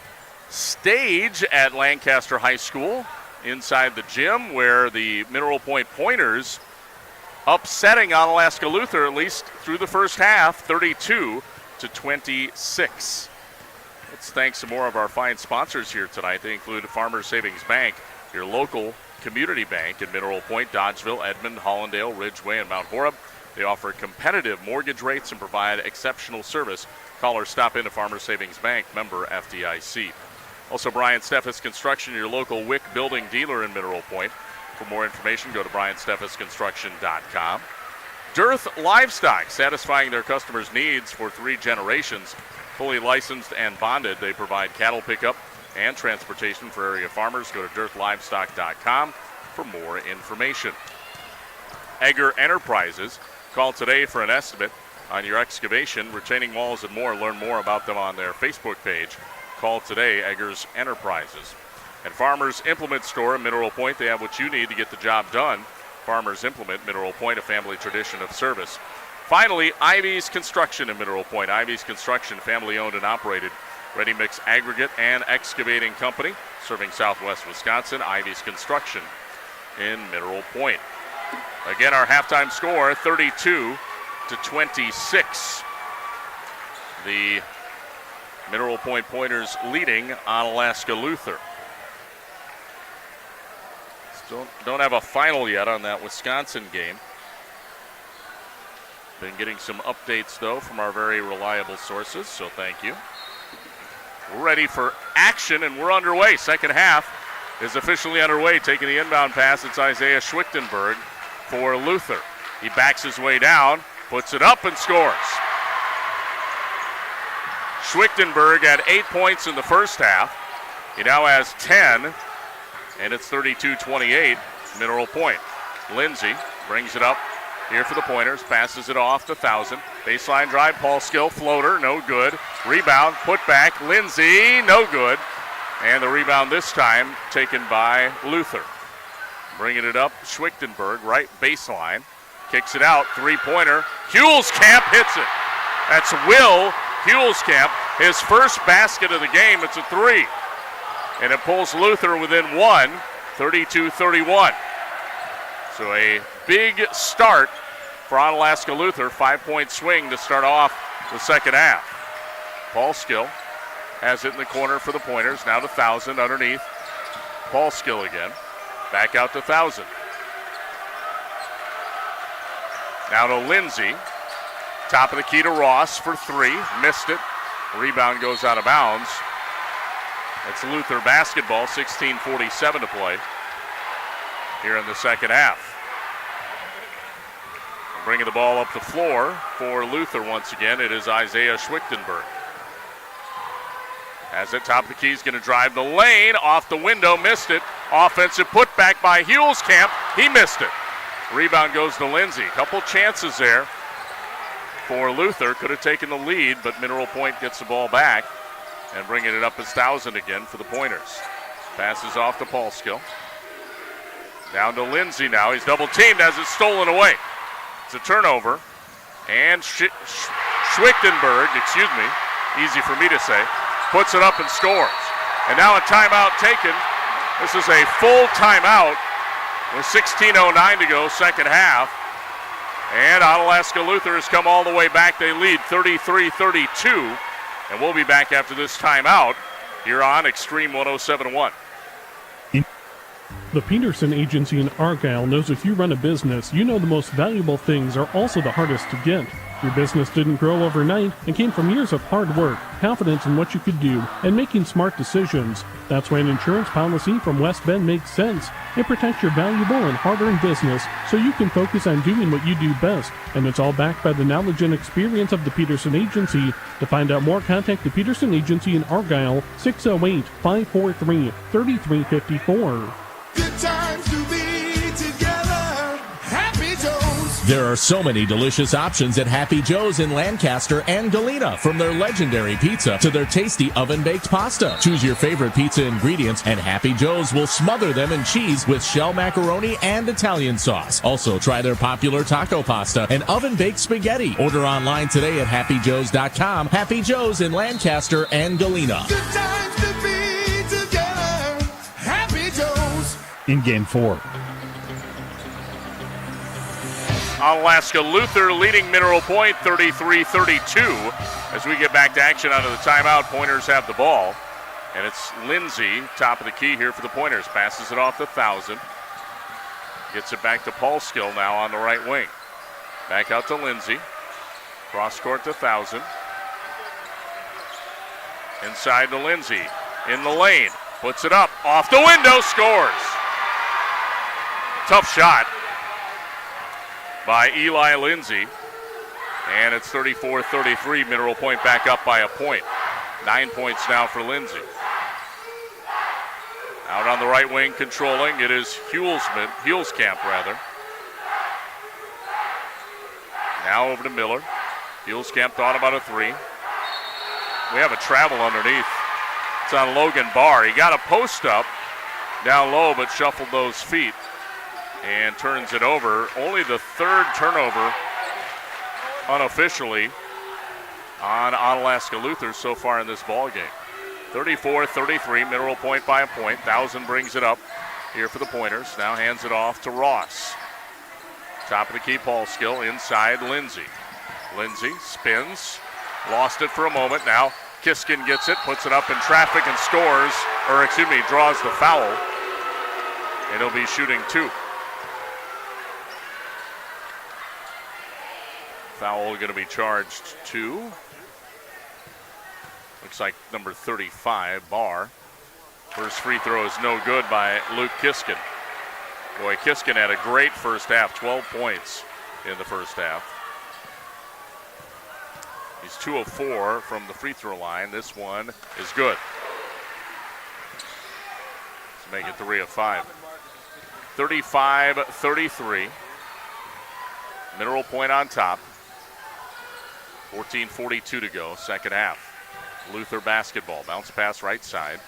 Speaker 3: stage at Lancaster High School inside the gym, where the Mineral Point Pointers upsetting Onalaska Luther, at least through the first half, 32-26. Let's thank some more of our fine sponsors here tonight. They include Farmers Savings Bank, your local community bank in Mineral Point, Dodgeville, Edmond, Hollandale, Ridgeway, and Mount Horeb. They offer competitive mortgage rates and provide exceptional service. Call or stop into Farmers Savings Bank, member FDIC. Also, Brian Steffes Construction, your local WIC building dealer in Mineral Point. For more information, go to briansteffesconstruction.com. Dearth Livestock, satisfying their customers' needs for 3 generations. Fully licensed and bonded, they provide cattle pickup and transportation for area farmers. Go to dearthlivestock.com for more information. Egger Enterprises. Call today for an estimate on your excavation, retaining walls, and more. Learn more about them on their Facebook page. Call today, Eggers Enterprises. And Farmers Implement Store in Mineral Point. They have what you need to get the job done. Farmers Implement, Mineral Point, a family tradition of service. Finally, Ivy's Construction in Mineral Point. Ivy's Construction, family-owned and operated. Ready-mix aggregate and excavating company serving southwest Wisconsin. Ivy's Construction in Mineral Point. Again, our halftime score, 32-26. The Mineral Point Pointers leading Onalaska Luther. Still don't have a final yet on that Wisconsin game. Been getting some updates, though, from our very reliable sources, so thank you. We're ready for action, and we're underway. Second half is officially underway. Taking the inbound pass, it's Isaiah Schwichtenberg for Luther. He backs his way down, puts it up, and scores. Schwichtenberg had 8 points in the first half. He now has 10, and it's 32-28, Mineral Point. Lindsay brings it up here for the Pointers, passes it off to Thousand. Baseline drive, Paulskill, floater, no good. Rebound, put back, Lindsay, no good. And the rebound this time taken by Luther. Bringing it up, Schwichtenberg, right baseline. Kicks it out, three-pointer. Hulskamp hits it. That's Will Hulskamp, his first basket of the game. It's a 3. And it pulls Luther within 1, 32-31. So a big start for Onalaska Luther. 5-point swing to start off the second half. Paulskill has it in the corner for the Pointers. Now to Thousand underneath. Paulskill again. Back out to Thousand. Now to Lindsay. Top of the key to Ross for three. Missed it. Rebound goes out of bounds. It's Luther basketball, 16:47 to play here in the second half. Bringing the ball up the floor for Luther once again, it is Isaiah Schwichtenberg. As it top of the key, he's going to drive the lane, off the window, missed it. Offensive putback by Hulskamp, he missed it. Rebound goes to Lindsay. Couple chances there for Luther, could have taken the lead, but Mineral Point gets the ball back and bringing it up as Thousand again for the Pointers. Passes off to Paulskill. Down to Lindsay now, he's double teamed as it's stolen away. It's a turnover, and Schwichtenberg, easy for me to say, puts it up and scores. And now a timeout taken. This is a full timeout with 16:09 to go, second half. And Onalaska Luther has come all the way back. They lead 33-32. And we'll be back after this timeout here on Extreme 107.1.
Speaker 5: The Peterson Agency in Argyle knows if you run a business, you know the most valuable things are also the hardest to get. Your business didn't grow overnight and came from years of hard work, confidence in what you could do, and making smart decisions. That's why an insurance policy from West Bend makes sense. It protects your valuable and hard-earned business so you can focus on doing what you do best. And it's all backed by the knowledge and experience of the Peterson Agency. To find out more, contact the Peterson Agency in Argyle, 608-543-3354.
Speaker 16: Good times to be together. Happy Joe's.
Speaker 2: There are so many delicious options at Happy Joe's in Lancaster and Galena, from their legendary pizza to their tasty oven-baked pasta. Choose your favorite pizza ingredients, and Happy Joe's will smother them in cheese with shell macaroni and Italian sauce. Also, try their popular taco pasta and oven-baked spaghetti. Order online today at happyjoes.com. Happy Joe's in Lancaster and Galena.
Speaker 16: Good times to be together. Happy Joe's.
Speaker 4: In Game 4.
Speaker 3: Onalaska Luther leading Mineral Point 33-32. As we get back to action out of the timeout, Pointers have the ball. And it's Lindsay, top of the key here for the Pointers. Passes it off to Thousand. Gets it back to Paulskill now on the right wing. Back out to Lindsay. Cross court to Thousand. Inside to Lindsay. In the lane. Puts it up. Off the window. Scores. Tough shot by Eli Lindsay. And it's 34-33. Mineral Point back up by a point. 9 points now for Lindsay. Out on the right wing controlling, it is Hulskamp rather. Now over to Miller. Hulskamp thought about a three. We have a travel underneath. It's on Logan Barr. He got a post up down low, but shuffled those feet and turns it over. Only the third turnover unofficially on Onalaska Luther so far in this ball game. 34-33, Mineral Point by a point. Thousand brings it up here for the Pointers. Now hands it off to Ross. Top of the key, Paulskill. Inside, Lindsay. Lindsay spins. Lost it for a moment. Now Kiskin gets it, puts it up in traffic and scores, draws the foul. And he'll be shooting two. Foul going to be charged to, looks like number 35, Barr. First free throw is no good by Luke Kiskin. Boy, Kiskin had a great first half, 12 points in the first half. He's 2 of 4 from the free throw line. This one is good. Let's make it 3 of 5. 35-33. Mineral Point on top. 14:42 to go, second half. Luther basketball, bounce pass right side.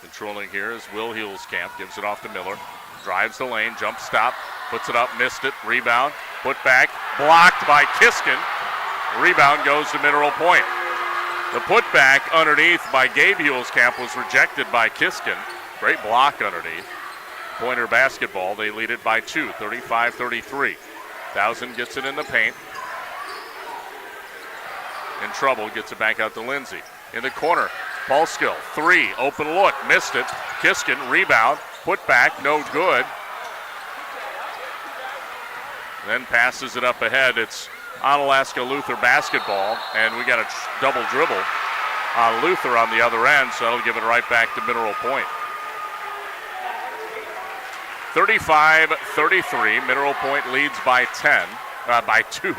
Speaker 3: Controlling here is Will Hulskamp, gives it off to Miller. Drives the lane, jump stop, puts it up, missed it, rebound, put back, blocked by Kiskin. Rebound goes to Mineral Point. The putback underneath by Gabe Hulskamp was rejected by Kiskin. Great block underneath. Pointer basketball, they lead it by 2, 35-33. Thousand gets it in the paint. In trouble, gets it back out to Lindsay. In the corner, Paulskill, 3, open look, missed it. Kiskin, rebound, put back, no good. Then passes it up ahead. It's Onalaska Luther basketball, and we got a double dribble on Luther on the other end, so that'll give it right back to Mineral Point. 35-33, Mineral Point leads by 2.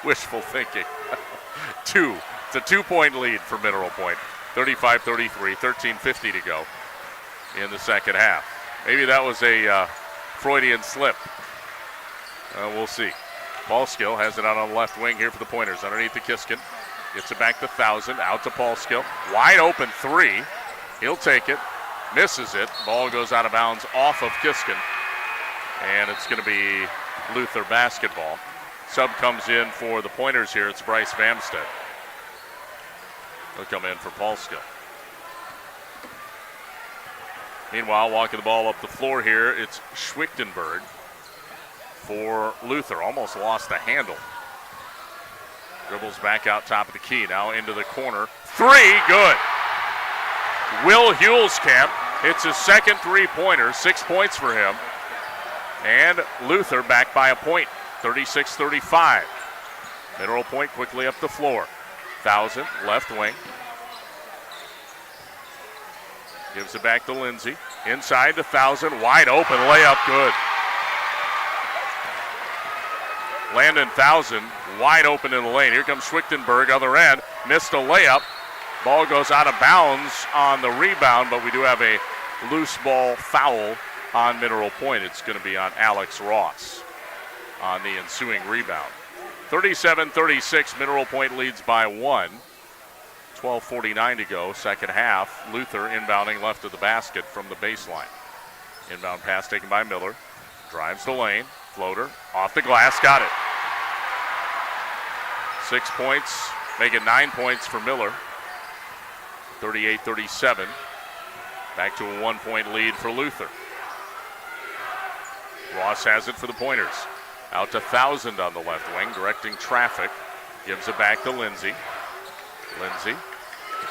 Speaker 3: Wishful thinking. 2. It's a 2-point lead for Mineral Point. 35-33, 13:50 to go in the second half. Maybe that was a Freudian slip. We'll see. Paulskill has it out on the left wing here for the Pointers. Underneath the Kiskin. Gets it back to 1,000. Out to Paulskill. Wide open 3. He'll take it. Misses it. Ball goes out of bounds off of Kiskin. And it's going to be Luther basketball. Sub comes in for the Pointers here. It's Bryce Vamstead. He'll come in for Paulskill. Meanwhile, walking the ball up the floor here, it's Schwichtenberg for Luther. Almost lost the handle. Dribbles back out top of the key. Now into the corner. 3, good. Will Hulskamp hits his second three-pointer. 6 points for him. And Luther back by a point. 36-35. Mineral Point quickly up the floor. 1,000, left wing. Gives it back to Lindsay. Inside to 1,000, wide open, layup good. Landon 1,000, wide open in the lane. Here comes Schwichtenberg, other end. Missed a layup. Ball goes out of bounds on the rebound, but we do have a loose ball foul on Mineral Point. It's going to be on Alex Ross on the ensuing rebound. 37-36, Mineral Point leads by 1. 12:49 to go, second half. Luther inbounding left of the basket from the baseline. Inbound pass taken by Miller. Drives the lane, floater, off the glass, got it. 6 points, make it 9 points for Miller. 38-37. Back to a 1-point lead for Luther. Ross has it for the Pointers. Out to 1,000 on the left wing, directing traffic. Gives it back to Lindsay. Lindsay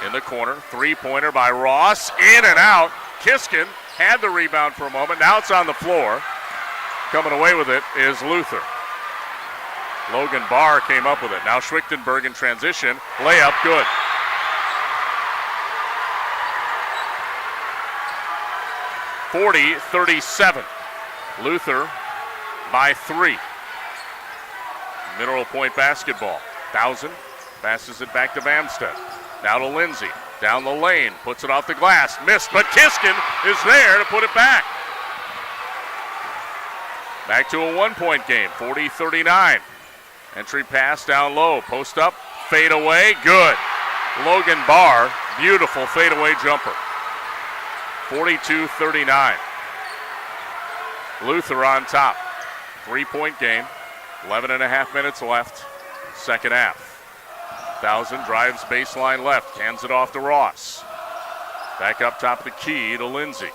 Speaker 3: in the corner. Three-pointer by Ross. In and out. Kiskin had the rebound for a moment. Now it's on the floor. Coming away with it is Luther. Logan Barr came up with it. Now Schwichtenberg in transition. Layup good. (40-37). Luther by 3. Mineral Point basketball. 1,000 passes it back to Vamstead. Now to Lindsay. Down the lane. Puts it off the glass. Missed, but Kiskin is there to put it back. Back to a 1-point game. 40-39. Entry pass down low. Post up. Fade away. Good. Logan Barr. Beautiful fadeaway jumper. 42-39. Luther on top. 3-point game. 11 and a half minutes left. Second half. 1,000 drives baseline left. Hands it off to Ross. Back up top of the key to Lindsay.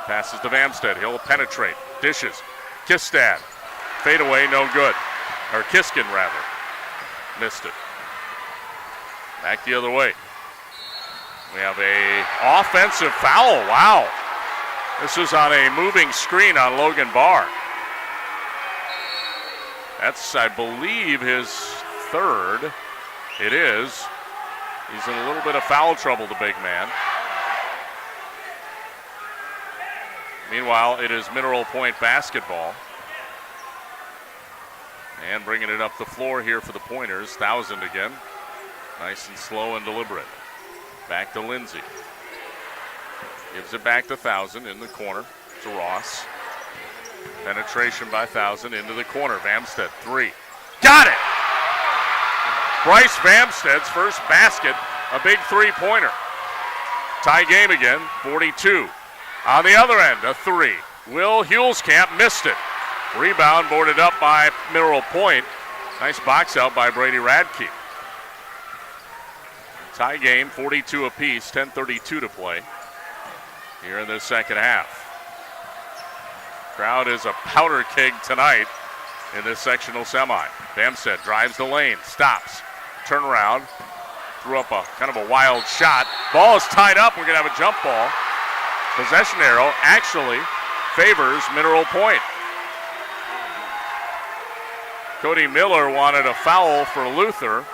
Speaker 3: Passes to Vamstead. He'll penetrate. Dishes. Kistad. Fade away, no good. Or Kiskin, rather. Missed it. Back the other way. We have a offensive foul. Wow. This is on a moving screen on Logan Barr. That's, I believe, his third. It is. He's in a little bit of foul trouble, the big man. Meanwhile, it is Mineral Point basketball. And bringing it up the floor here for the Pointers. 1,000 again. Nice and slow and deliberate. Back to Lindsay. Gives it back to 1,000 in the corner to Ross. Penetration by 1,000 into the corner. Vamstead, 3. Got it! Bryce Vamstead's first basket, a big three-pointer. Tie game again, 42. On the other end, a 3. Will Hulskamp missed it. Rebound boarded up by Mineral Point. Nice box out by Brady Radke. Tie game, 42 apiece, 10:32 to play here in the second half. Crowd is a powder keg tonight in this sectional semi. Vamstead drives the lane, stops, turn around, threw up a kind of a wild shot. Ball is tied up. We're going to have a jump ball. Possession arrow actually favors Mineral Point. Cody Miller wanted a foul for Luther.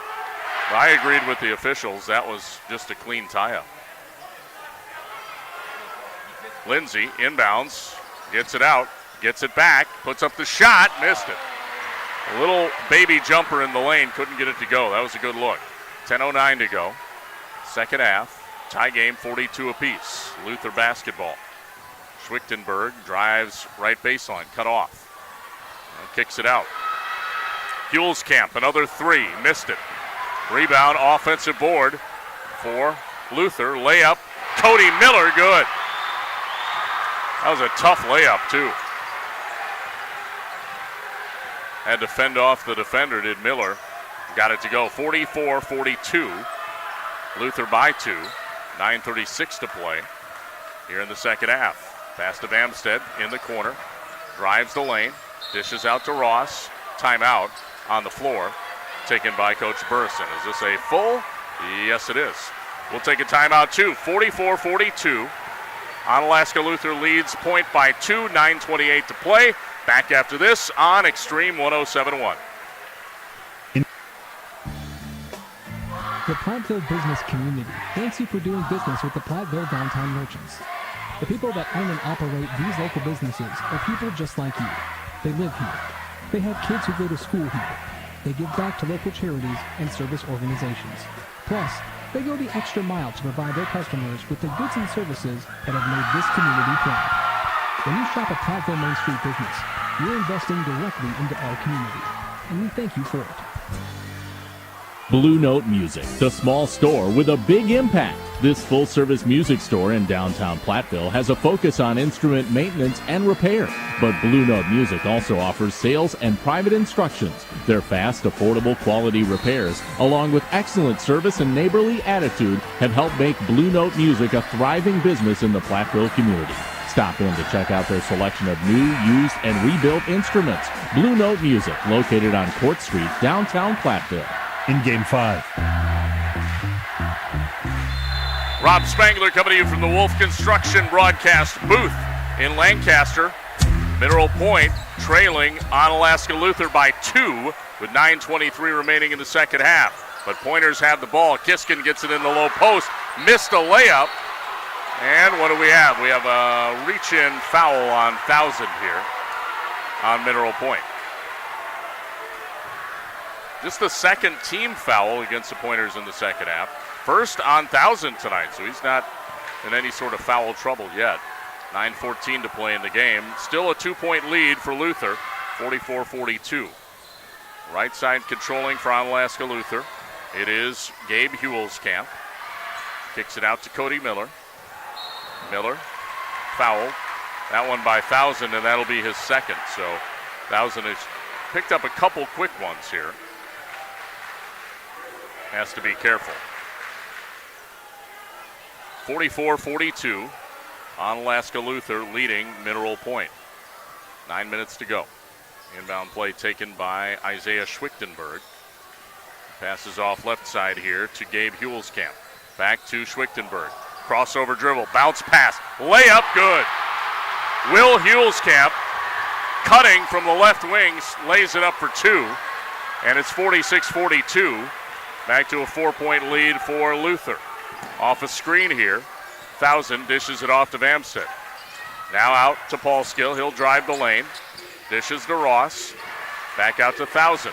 Speaker 3: I agreed with the officials. That was just a clean tie-up. Lindsay inbounds, gets it out, gets it back, puts up the shot, missed it. A little baby jumper in the lane, couldn't get it to go. That was a good look. 10:09 to go. Second half, tie game, 42 apiece. Luther basketball. Schwichtenberg drives right baseline, cut off. And kicks it out. Hulskamp, another three, missed it. Rebound, offensive board for Luther. Layup, Cody Miller, good. That was a tough layup, too. Had to fend off the defender, did Miller. Got it to go. 44-42. Luther by 2. 9:36 to play here in the second half. Pass to Bamstead in the corner. Drives the lane. Dishes out to Ross. Timeout on the floor. Taken by Coach Burson. Is this a full? Yes, it is. We'll take a timeout, too. 44-42. Onalaska Luther leads Point by 2. 9:28 to play. Back after this on Extreme 107.1.
Speaker 7: The Platteville business community thanks you for doing business with the Platteville Downtown Merchants. The people that own and operate these local businesses are people just like you. They live here. They have kids who go to school here. They give back to local charities and service organizations. Plus, they go the extra mile to provide their customers with the goods and services that have made this community proud. When you shop a Platteville Main Street business, you're investing directly into our community, and we thank you for it.
Speaker 2: Blue Note Music, the small store with a big impact. This full-service music store in downtown Platteville has a focus on instrument maintenance and repair. But Blue Note Music also offers sales and private instructions. Their fast, affordable, quality repairs, along with excellent service and neighborly attitude, have helped make Blue Note Music a thriving business in the Platteville community. Stop in to check out their selection of new, used, and rebuilt instruments. Blue Note Music, located on Court Street, downtown Platteville.
Speaker 4: In Game 5.
Speaker 3: Rob Spangler coming to you from the Wolf Construction broadcast booth in Lancaster. Mineral Point trailing Onalaska Luther by 2 with 9:23 remaining in the second half. But Pointers have the ball. Kiskin gets it in the low post. Missed a layup. And what do we have? We have a reach-in foul on 1,000 here on Mineral Point. Just the second team foul against the Pointers in the second half. First on 1,000 tonight, so he's not in any sort of foul trouble yet. 9:14 to play in the game. Still a 2-point lead for Luther, 44-42. Right side controlling for Onalaska Luther. It is Gabe Hulskamp. Kicks it out to Cody Miller. Miller, foul. That one by 1,000, and that'll be his second. So 1,000 has picked up a couple quick ones here. Has to be careful. 44-42. Onalaska Luther leading Mineral Point. 9 minutes to go. Inbound play taken by Isaiah Schwichtenberg. Passes off left side here to Gabe Hulskamp. Back to Schwichtenberg. Crossover dribble. Bounce pass. Layup good. Will Hulskamp cutting from the left wing lays it up for 2. And it's 46-42. Back to a 4-point lead for Luther. Off a screen here. 1,000 dishes it off to Bamstead. Now out to Paulskill. He'll drive the lane. Dishes to Ross. Back out to 1,000.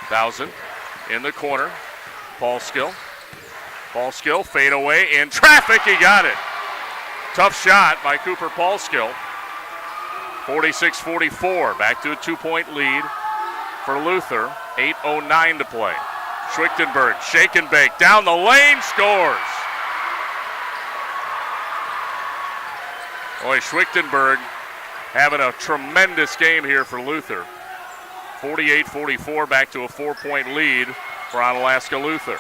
Speaker 3: 1,000 in the corner. Paulskill. Paulskill fade away in traffic. He got it. Tough shot by Cooper Paulskill. 46-44. Back to a 2-point lead for Luther. 8:09 to play. Schwichtenberg, shake and bake, down the lane, scores. Boy, Schwichtenberg having a tremendous game here for Luther. 48-44, back to a 4-point lead for Onalaska Luther.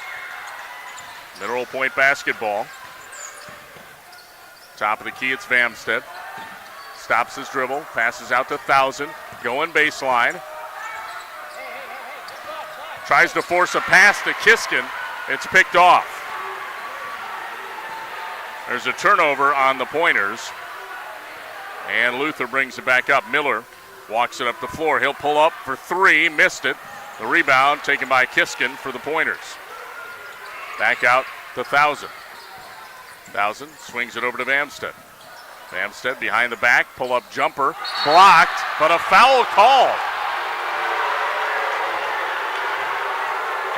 Speaker 3: Mineral Point basketball. Top of the key, it's Bamstead. Stops his dribble, passes out to 1,000, going baseline. Tries to force a pass to Kiskin. It's picked off. There's a turnover on the Pointers. And Luther brings it back up. Miller walks it up the floor. He'll pull up for three. Missed it. The rebound taken by Kiskin for the Pointers. Back out to Thousand. Thousand swings it over to Vamstead. Vamstead behind the back. Pull-up jumper. Blocked, but a foul called.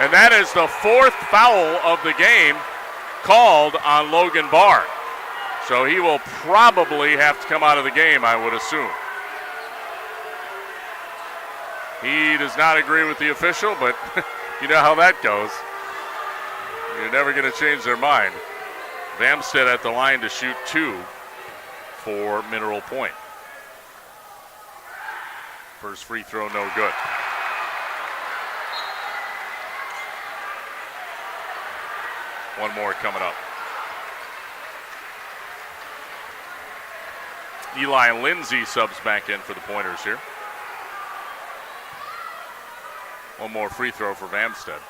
Speaker 3: And that is the fourth foul of the game called on Logan Barr. So he will probably have to come out of the game, I would assume. He does not agree with the official, but you know how that goes. You're never going to change their mind. Vamstead at the line to shoot 2 for Mineral Point. First free throw, no good. One more coming up. Eli Lindsay subs back in for the Pointers here. One more free throw for Vamstead.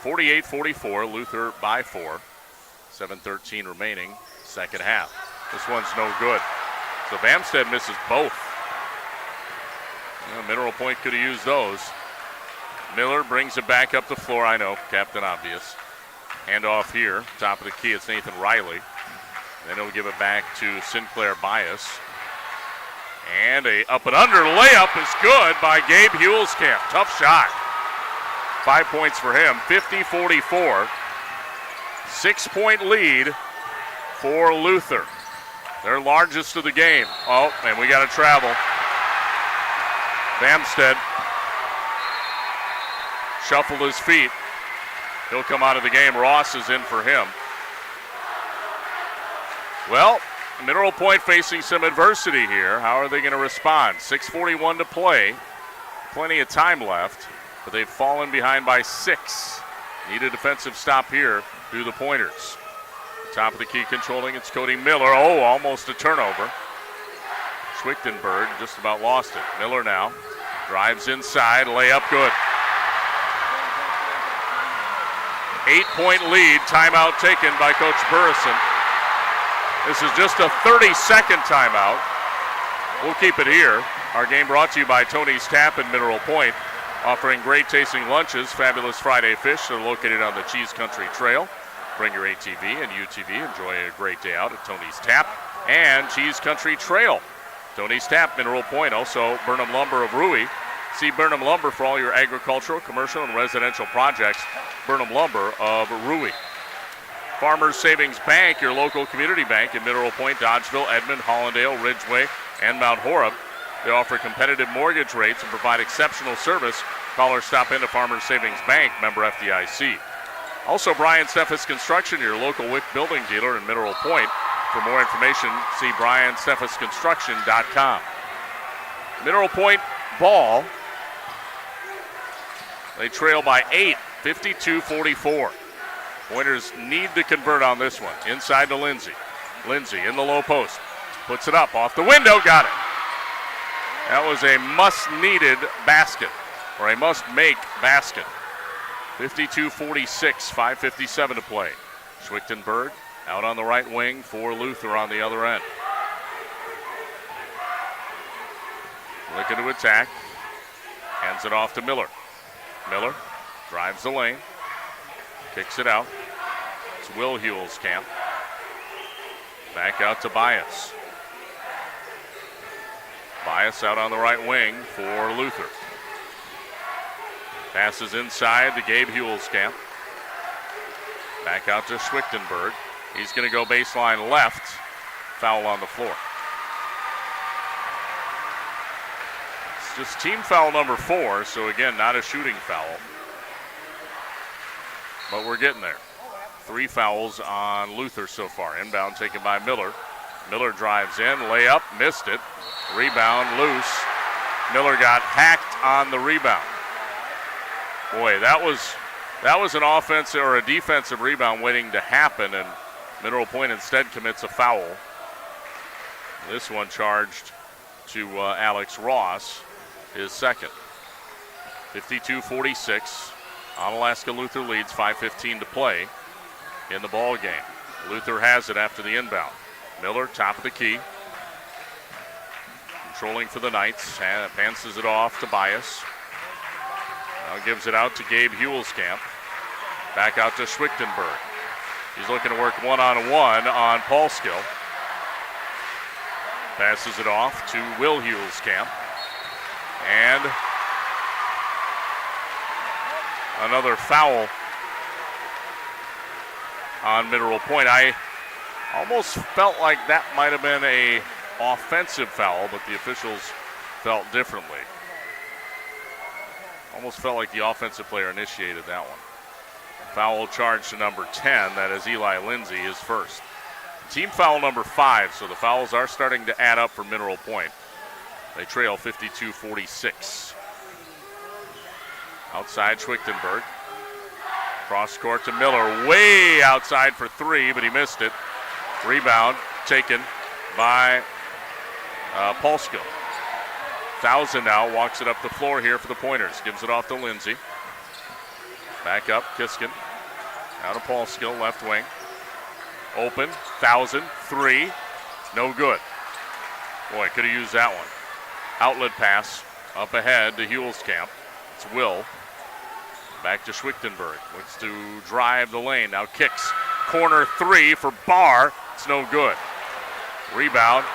Speaker 3: 48-44, Luther by 4. 7:13 remaining, second half. This one's no good. So Vamstead misses both. Mineral Point could have used those. Miller brings it back up the floor. I know, Captain Obvious. Handoff here, top of the key, it's Nathan Riley. Then he'll give it back to Sinclair Bias. And a up and under layup is good by Gabe Huelskamp. Tough shot. 5 points for him, 50-44. 6-point lead for Luther. Their largest of the game. Oh, and we got to travel. Vamstead shuffled his feet. He'll come out of the game. Ross is in for him. Well, Mineral Point facing some adversity here. How are they going to respond? 6:41 to play. Plenty of time left, but they've fallen behind by 6. Need a defensive stop here. Do the Pointers. Top of the key controlling, it's Cody Miller. Oh, almost a turnover. Schwichtenberg just about lost it. Miller now drives inside, layup good. 8-point lead, timeout taken by Coach Burrison. This is just a 30-second timeout. We'll keep it here. Our game brought to you by Tony's Tap in Mineral Point, offering great tasting lunches, fabulous Friday fish. They're located on the Cheese Country Trail. Bring your ATV and UTV. Enjoy a great day out at Tony's Tap and Cheese Country Trail. Tony's Tap, Mineral Point, also Burnham Lumber of Rui. See Burnham Lumber for all your agricultural, commercial, and residential projects. Burnham Lumber of Rui. Farmers Savings Bank, your local community bank in Mineral Point, Dodgeville, Edmond, Hollandale, Ridgeway, and Mount Horeb. They offer competitive mortgage rates and provide exceptional service. Call or stop into Farmers Savings Bank, member FDIC. Also, Brian Steffes Construction, your local WIC building dealer in Mineral Point. For more information, see briansteffesconstruction.com. Mineral Point ball. They trail by 8, 52-44. Pointers need to convert on this one. Inside to Lindsay. Lindsay in the low post. Puts it up off the window. Got it. That was a must-needed basket, or a must-make basket. 52-46, 5:57 to play. Schwichtenberg out on the right wing for Luther on the other end. Looking to attack. Hands it off to Miller. Miller drives the lane. Kicks it out. It's Will Huelskamp. Back out to Bias. Bias out on the right wing for Luther. Passes inside to Gabe Huelskamp. Back out to Schwichtenberg. He's going to go baseline left. Foul on the floor. It's just team foul number 4, so again, not a shooting foul. But we're getting there. 3 fouls on Luther so far. Inbound taken by Miller. Miller drives in, layup, missed it. Rebound loose. Miller got hacked on the rebound. Boy, that was an offensive or a defensive rebound waiting to happen, and Mineral Point instead commits a foul. This one charged to Alex Ross, his second. 52-46. Onalaska Luther leads, 5:15 to play in the ball game. Luther has it after the inbound. Miller, top of the key. Controlling for the Knights. Passes it off to Bias. Now gives it out to Gabe Huelskamp. Back out to Schwichtenberg. He's looking to work one-on-one on Paulskill. Passes it off to Will Huelskamp. And another foul on Mineral Point. I almost felt like that might have been an offensive foul, but the officials felt differently. Almost felt like the offensive player initiated that one. Foul charge to number 10, that is Eli Lindsay, is first. Team foul number 5, so the fouls are starting to add up for Mineral Point. They trail 52-46. Outside Schwichtenberg. Cross court to Miller, way outside for 3, but he missed it. Rebound taken by Paulskill. Thousand now walks it up the floor here for the Pointers. Gives it off to Lindsay. Back up, Kiskin. Out of Paulskill, left wing. Open, Thousand, 3, no good. Boy, could have used that one. Outlet pass, up ahead to Huelskamp. It's Will. Back to Schwichtenberg. Looks to drive the lane. Now kicks. Corner 3 for Barr. It's no good. Rebound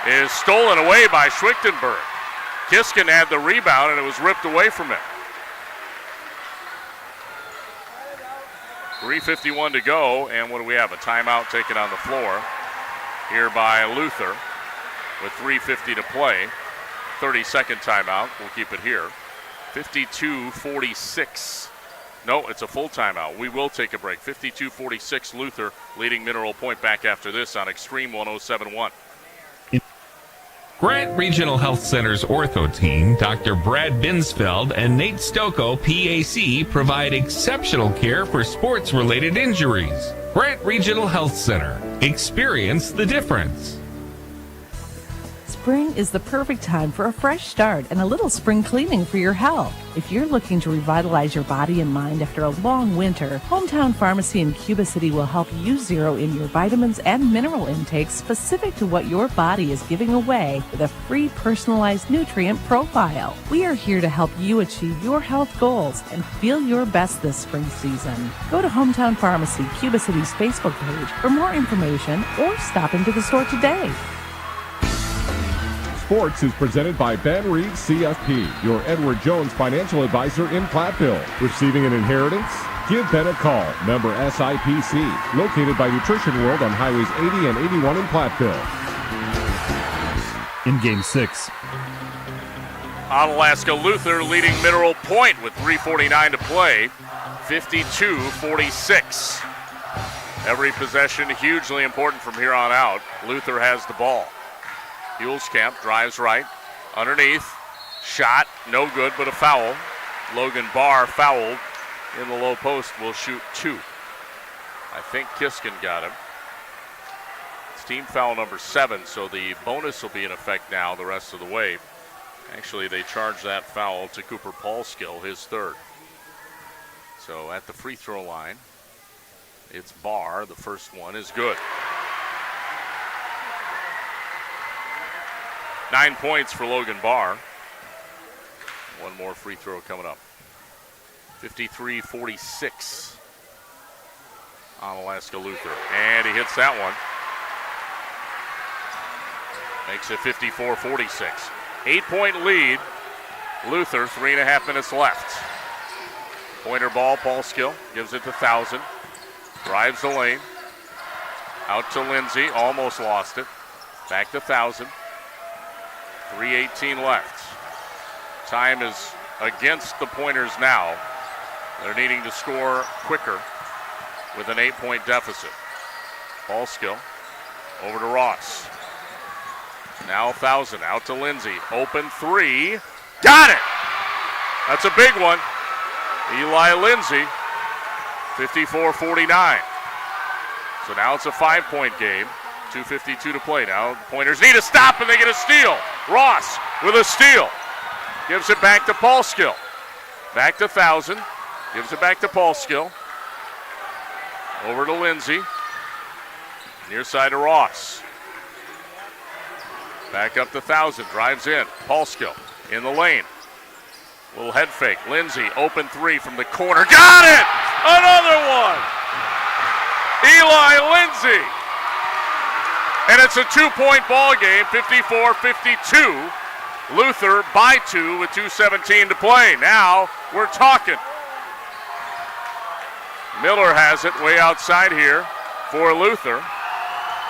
Speaker 3: is stolen away by Schwichtenberg. Kiskin had the rebound and it was ripped away from him. 3:51 to go, and what do we have? A timeout taken on the floor here by Luther with 3:50 to play. 30-second timeout. We'll keep it here. 52-46. No, it's a full timeout. We will take a break. 52-46, Luther leading Mineral Point back after this on Extreme 107.1.
Speaker 24: Grant Regional Health Center's ortho team, Dr. Brad Binsfeld and Nate Stocco, PAC, provide exceptional care for sports-related injuries. Grant Regional Health Center. Experience the difference.
Speaker 6: Spring is the perfect time for a fresh start and a little spring cleaning for your health. If you're looking to revitalize your body and mind after a long winter, Hometown Pharmacy in Cuba City will help you zero in your vitamins and mineral intakes specific to what your body is giving away with a free personalized nutrient profile. We are here to help you achieve your health goals and feel your best this spring season. Go to Hometown Pharmacy Cuba City's Facebook page for more information or stop into the store today.
Speaker 25: Sports is presented by Ben Reed CFP, your Edward Jones financial advisor in Platteville. Receiving an inheritance? Give Ben a call. Member SIPC. Located by Nutrition World on Highways 80 and 81 in Platteville.
Speaker 4: In Game 6.
Speaker 3: Onalaska Luther leading Mineral Point with 3:49 to play. 52-46. Every possession hugely important from here on out. Luther has the ball. Huelskamp drives right, underneath, shot, no good, but a foul. Logan Barr fouled in the low post, will shoot 2. I think Kiskin got him. It's team foul number 7, so the bonus will be in effect now the rest of the way. Actually, they charge that foul to Cooper Paulskill, his 3rd. So at the free throw line, it's Barr. The first one is good. 9 points for Logan Barr. One more free throw coming up. 53-46. Onalaska Luther. And he hits that one. Makes it 54-46. 8-point lead. Luther, 3.5 minutes left. Pointer ball, Paulskill gives it to Thousand. Drives the lane. Out to Lindsay. Almost lost it. Back to Thousand. 3:18 left. Time is against the Pointers now. They're needing to score quicker with an 8-point deficit. Paulskill over to Ross. Now Thousand out to Lindsay. Open 3. Got it! That's a big one. Eli Lindsay, 54-49. So now it's a 5-point game. 2:52 to play now. The Pointers need a stop and they get a steal. Ross with a steal. Gives it back to Paulskill. Back to Thousand. Gives it back to Paulskill. Over to Lindsay. Near side to Ross. Back up to Thousand. Drives in. Paulskill in the lane. Little head fake. Lindsay, open three from the corner. Got it! Another one! Eli Lindsay. And it's a 2-point ball game, 54-52. Luther by 2 with 2:17 to play. Now we're talking. Miller has it way outside here for Luther.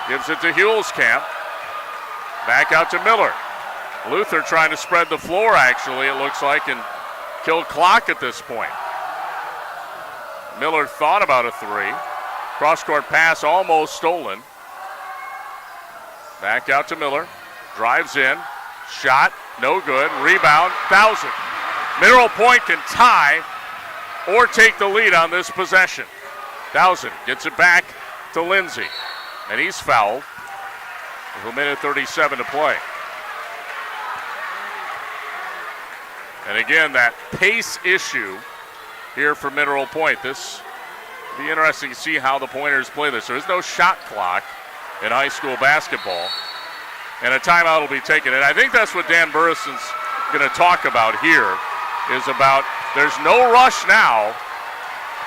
Speaker 3: Gives it to Hulskamp. Back out to Miller. Luther trying to spread the floor, actually, it looks like, and kill clock at this point. Miller thought about a three. Cross-court pass almost stolen. Back out to Miller. Drives in. Shot, no good. Rebound, Thousand. Mineral Point can tie or take the lead on this possession. Thousand gets it back to Lindsay. And he's fouled with 1:37 to play. And again, that pace issue here for Mineral Point. This will be interesting to see how the Pointers play this. There is no shot clock in high school basketball. And a timeout will be taken. And I think that's what Dan Burrison's going to talk about here, is about there's no rush now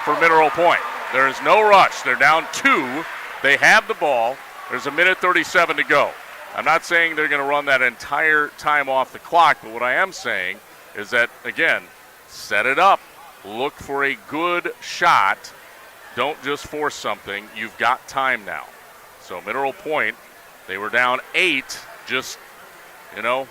Speaker 3: for Mineral Point. There is no rush. They're down 2. They have the ball. There's 1:37 to go. I'm not saying they're going to run that entire time off the clock, but what I am saying is that, again, set it up. Look for a good shot. Don't just force something. You've got time now. So Mineral Point, they were down 8 just, a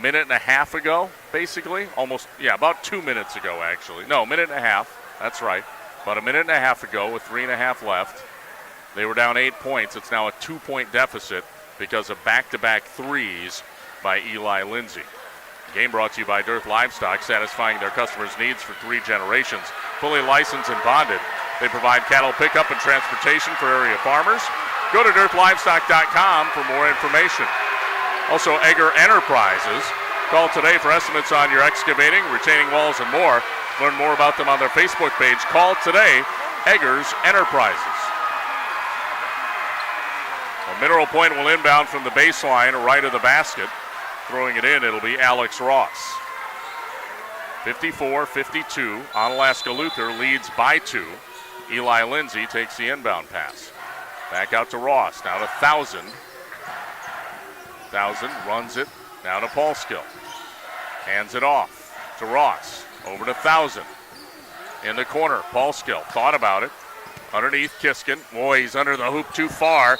Speaker 3: minute and a half ago, basically. Almost, about 2 minutes ago, actually. No, minute and a half. That's right. About a minute and a half ago with 3.5 left. They were down 8 points. It's now a 2-point deficit because of back-to-back threes by Eli Lindsay. Game brought to you by Dearth Livestock, satisfying their customers' needs for 3 generations. Fully licensed and bonded. They provide cattle pickup and transportation for area farmers. Go to dearthlivestock.com for more information. Also, Egger Enterprises. Call today for estimates on your excavating, retaining walls, and more. Learn more about them on their Facebook page. Call today, Eggers Enterprises. Well, Mineral Point will inbound from the baseline right of the basket. Throwing it in, it'll be Alex Ross. 54-52. Onalaska Luther leads by 2. Eli Lindsay takes the inbound pass. Back out to Ross. Now to Thousand. Thousand runs it. Now to Paulskill. Hands it off to Ross. Over to Thousand. In the corner. Paulskill thought about it. Underneath Kiskin. Boy, he's under the hoop too far.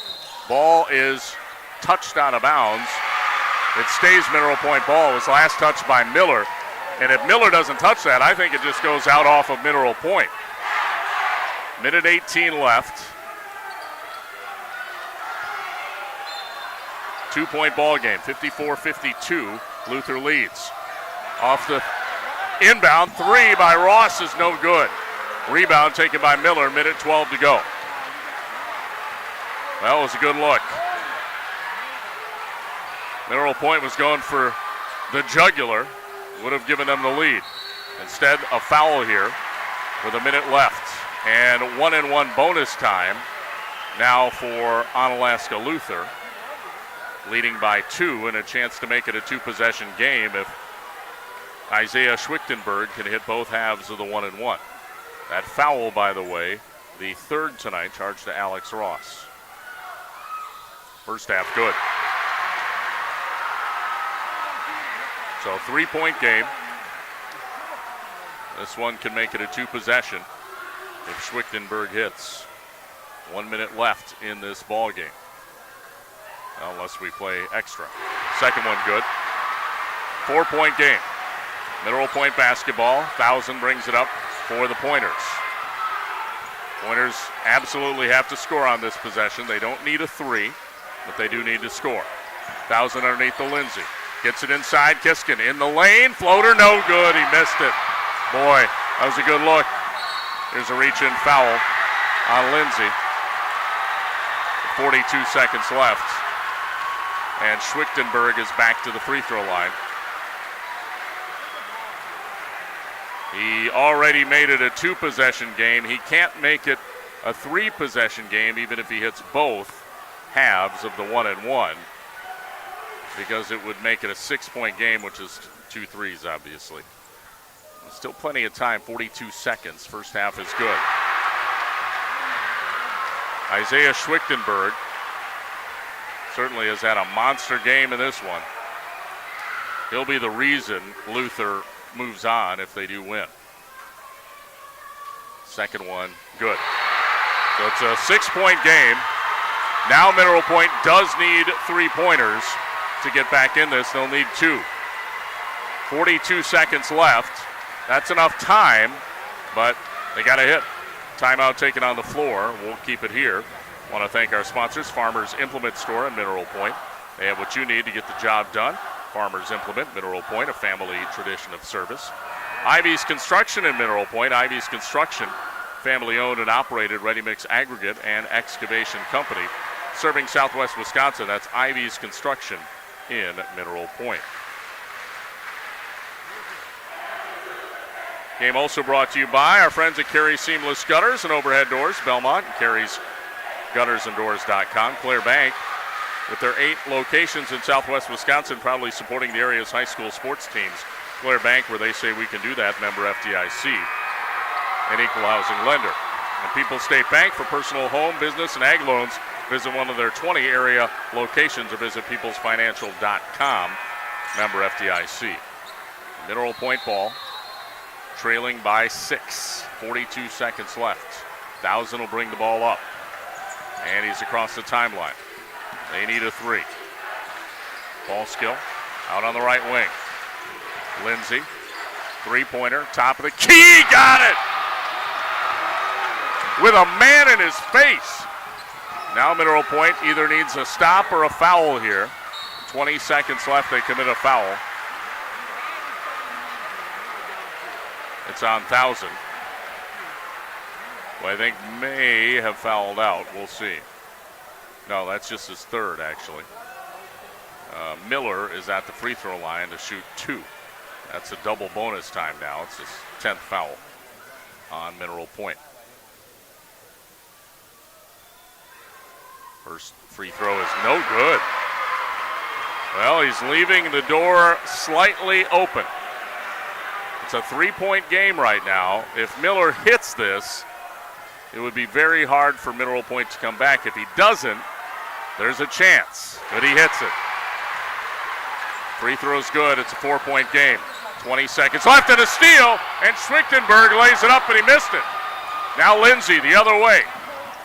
Speaker 3: Ball is touched out of bounds. It stays Mineral Point ball. It was last touched by Miller. And if Miller doesn't touch that, I think it just goes out off of Mineral Point. Minute 18 left. 2-point ball game, 54-52. Luther leads. Off the inbound, 3 by Ross is no good. Rebound taken by Miller, minute 12 to go. That was a good look. Mineral Point was going for the jugular. Would have given them the lead. Instead, a foul here with a minute left. And 1-and-1 bonus time now for Onalaska Luther. Leading by 2 and a chance to make it a 2-possession game if Isaiah Schwichtenberg can hit both halves of the 1-and-1. That foul, by the way, the 3rd tonight, charged to Alex Ross. First half good. So 3-point game. This one can make it a 2-possession if Schwichtenberg hits. 1 minute left in this ball game. Unless we play extra. Second one good. 4-point game. Mineral Point basketball. Thousand brings it up for the Pointers. Pointers absolutely have to score on this possession. They don't need a 3, but they do need to score. Thousand underneath the Lindsay. Gets it inside. Kiskin in the lane. Floater, no good. He missed it. Boy, that was a good look. Here's a reach-in foul on Lindsay. 42 seconds left. And Schwichtenberg is back to the free throw line. He already made it a 2-possession game. He can't make it a 3-possession game even if he hits both halves of the 1-and-1, because it would make it a 6-point game, which is 2 threes, obviously. Still plenty of time, 42 seconds. First half is good. Isaiah Schwichtenberg certainly has had a monster game in this one. He'll be the reason Luther moves on if they do win. Second one, good. So it's a 6-point game. Now Mineral Point does need 3-pointers to get back in this. They'll need 2. 42 seconds left. That's enough time, but they got to hit. Timeout taken on the floor. We'll keep it here. Want to thank our sponsors, Farmers Implement Store in Mineral Point. They have what you need to get the job done. Farmers Implement, Mineral Point, a family tradition of service. Ivy's Construction in Mineral Point. Ivy's Construction, family-owned and operated ready-mix aggregate and excavation company, serving Southwest Wisconsin. That's Ivy's Construction in Mineral Point. Game also brought to you by our friends at Carey Seamless Gutters and Overhead Doors, Belmont, and Carey's GuttersandDoors.com. Claire Bank, with their 8 locations in Southwest Wisconsin, proudly supporting the area's high school sports teams. Claire Bank, where they say we can do that, member FDIC, an equal housing lender. And People's State Bank for personal home, business, and ag loans. Visit one of their 20 area locations or visit peoplesfinancial.com, member FDIC. Mineral Point ball, trailing by 6, 42 seconds left. Thousand will bring the ball up. And he's across the timeline. They need a 3. Ball skill out on the right wing. Lindsay, 3-pointer, top of the key, got it! With a man in his face. Now Mineral Point either needs a stop or a foul here. 20 seconds left, they commit a foul. It's on Thousand, who I think may have fouled out. We'll see. No, that's just his 3rd, actually. Miller is at the free throw line to shoot 2. That's a double bonus time now. It's his 10th foul on Mineral Point. First free throw is no good. Well, he's leaving the door slightly open. It's a 3-point game right now. If Miller hits this, it would be very hard for Mineral Point to come back. If he doesn't, there's a chance, but he hits it. Free throw's good. It's a 4-point game. 20 seconds left and a steal, and Schwichtenberg lays it up, and he missed it. Now Lindsay the other way.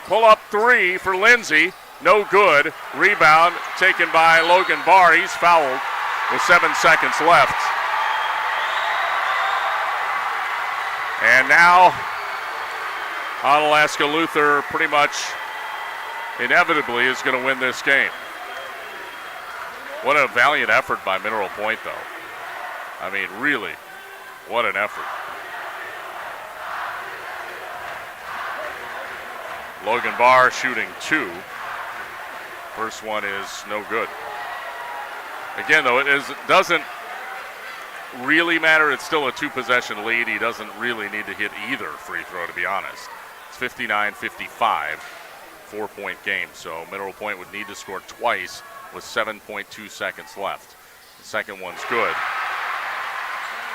Speaker 3: Pull up 3 for Lindsay. No good. Rebound taken by Logan Barr. He's fouled with 7 seconds left. And now Onalaska Luther pretty much inevitably is going to win this game. What a valiant effort by Mineral Point, though. I mean, really, what an effort. Logan Barr shooting 2. First one is no good. Again, though, it doesn't really matter. It's still a 2-possession lead. He doesn't really need to hit either free throw, to be honest. It's 59-55, 4-point game. So Mineral Point would need to score twice with 7.2 seconds left. The second one's good.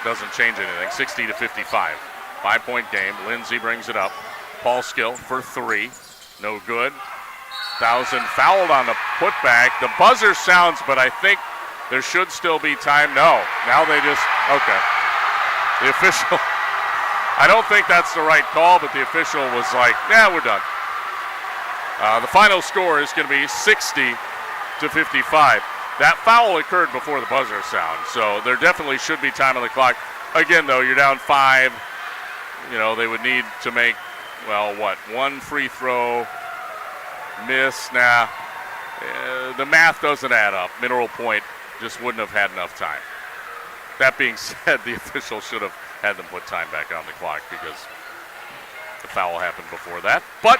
Speaker 3: Doesn't change anything. 60-55, 5-point game. Lindsay brings it up. Paul Skill for 3. No good. Thousand fouled on the putback. The buzzer sounds, but I think there should still be time. No. Now they just, okay. The official, I don't think that's the right call, but the official was like, nah, we're done. The final score is going to be 60-55. That foul occurred before the buzzer sound, so there definitely should be time on the clock. Again, though, you're down 5. You know, they would need to make, well, what, 1 free throw, miss. Nah, the math doesn't add up. Mineral Point just wouldn't have had enough time. That being said, the official should have had them put time back on the clock because the foul happened before that. But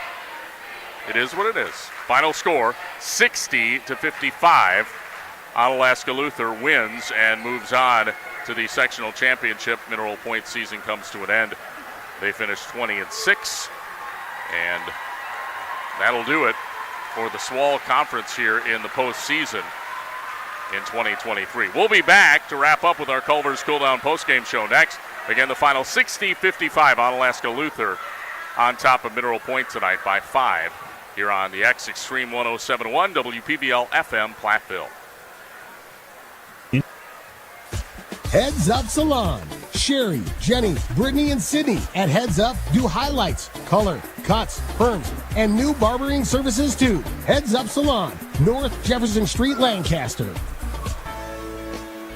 Speaker 3: it is what it is. Final score, 60-55. Onalaska Luther wins and moves on to the sectional championship. Mineral Point season comes to an end. They finished 20-6, and that'll do it for the SWAL Conference here in the postseason in 2023. We'll be back to wrap up with our Culver's Cool Down postgame show next. Again, the final 60-55, Onalaska Luther on top of Mineral Point tonight by 5 here on the X Extreme 107.1 WPVL FM Platteville.
Speaker 23: Heads Up Salon. Sherry, Jenny, Brittany, and Sydney at Heads Up do highlights, color, cuts, perms, and new barbering services too. Heads Up Salon, North Jefferson Street, Lancaster.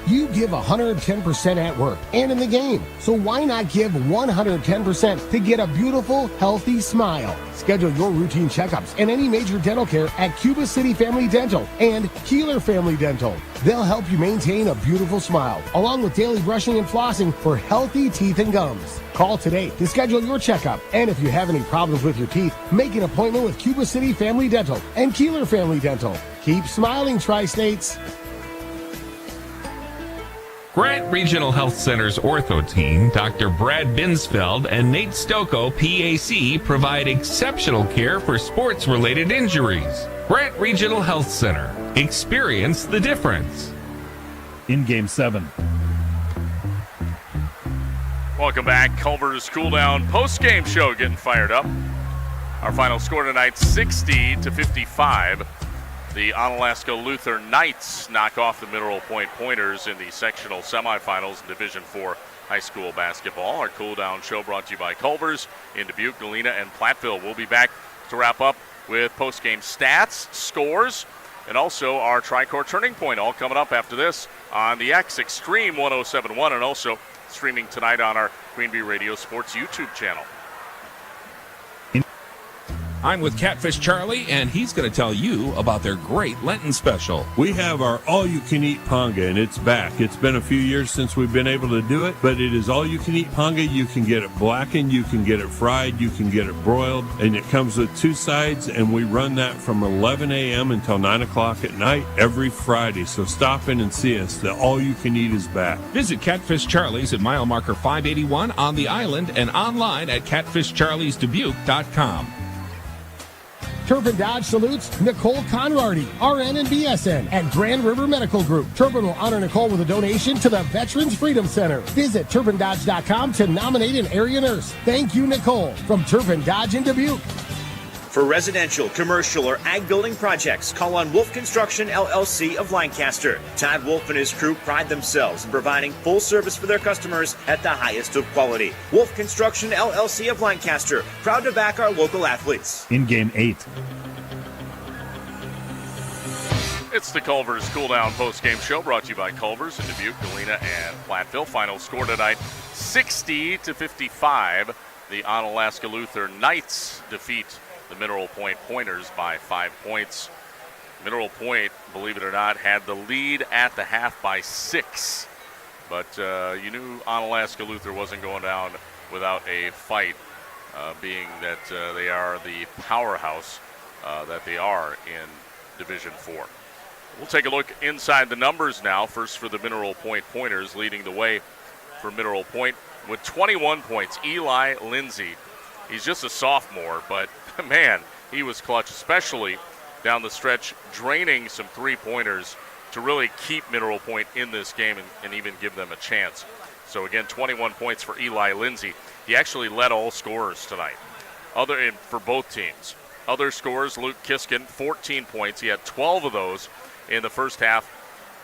Speaker 23: You give 110% at work and in the game, so why not give 110% to get a beautiful, healthy smile? Schedule your routine checkups and any major dental care at Cuba City Family Dental and Keeler Family Dental. They'll help you maintain a beautiful smile, along with daily brushing and flossing for healthy teeth and gums. Call today to schedule your checkup, and if you have any problems with your teeth, make an appointment with Cuba City Family Dental and Keeler Family Dental. Keep smiling, Tri-States.
Speaker 24: Grant Regional Health Center's ortho team, Dr. Brad Binsfeld and Nate Stocco, PAC, provide exceptional care for sports-related injuries. Grant Regional Health Center. Experience the difference.
Speaker 4: In Game 7.
Speaker 3: Welcome back. Culver's Cool Down post-game show getting fired up. Our final score tonight, 60-55. The Onalaska Luther Knights knock off the Mineral Point Pointers in the sectional semifinals in Division IV high school basketball. Our Cool Down show brought to you by Culver's in Dubuque, Galena, and Platteville. We'll be back to wrap up with post-game stats, scores, and also our Tri-Core Turning Point, all coming up after this on the X Extreme 107.1 and also streaming tonight on our Greenview Radio Sports YouTube channel.
Speaker 8: I'm with Catfish Charlie, and he's going to tell you about their great Lenten special.
Speaker 9: We have our all-you-can-eat panga, and it's back. It's been a few years since we've been able to do it, but it is all-you-can-eat panga. You can get it blackened, you can get it fried, you can get it broiled, and it comes with 2 sides, and we run that from 11 a.m. until 9 o'clock at night every Friday. So stop in and see us. The all-you-can-eat is back.
Speaker 8: Visit Catfish Charlie's at mile marker 581 on the island and online at catfishcharliesdubuque.com.
Speaker 23: Turpin Dodge salutes Nicole Conrarty, RN and BSN at Grand River Medical Group. Turpin will honor Nicole with a donation to the Veterans Freedom Center. Visit TurpinDodge.com to nominate an area nurse. Thank you, Nicole, from Turpin Dodge in Dubuque.
Speaker 10: For residential, commercial, or ag building projects, call on Wolf Construction LLC of Lancaster. Todd Wolf and his crew pride themselves in providing full service for their customers at the highest of quality. Wolf Construction LLC of Lancaster, proud to back our local athletes.
Speaker 4: In Game 8.
Speaker 3: It's the Culver's Cool Down post-game show brought to you by Culver's in Dubuque, Galena, and Platteville. Final score tonight, 60-55. The Onalaska Luther Knights defeat the Mineral Point Pointers by 5 points. Mineral Point, believe it or not, had the lead at the half by 6. But you knew Onalaska Luther wasn't going down without a fight, being that they are the powerhouse that they are in Division IV. We'll take a look inside the numbers now. First for the Mineral Point Pointers, leading the way for Mineral Point with 21 points. Eli Lindsay. He's just a sophomore, but man, he was clutch, especially down the stretch, draining some three-pointers to really keep Mineral Point in this game and even give them a chance. So again, 21 points for Eli Lindsay. He actually led all scorers tonight, for both teams. Other scorers, Luke Kiskin, 14 points. He had 12 of those in the first half.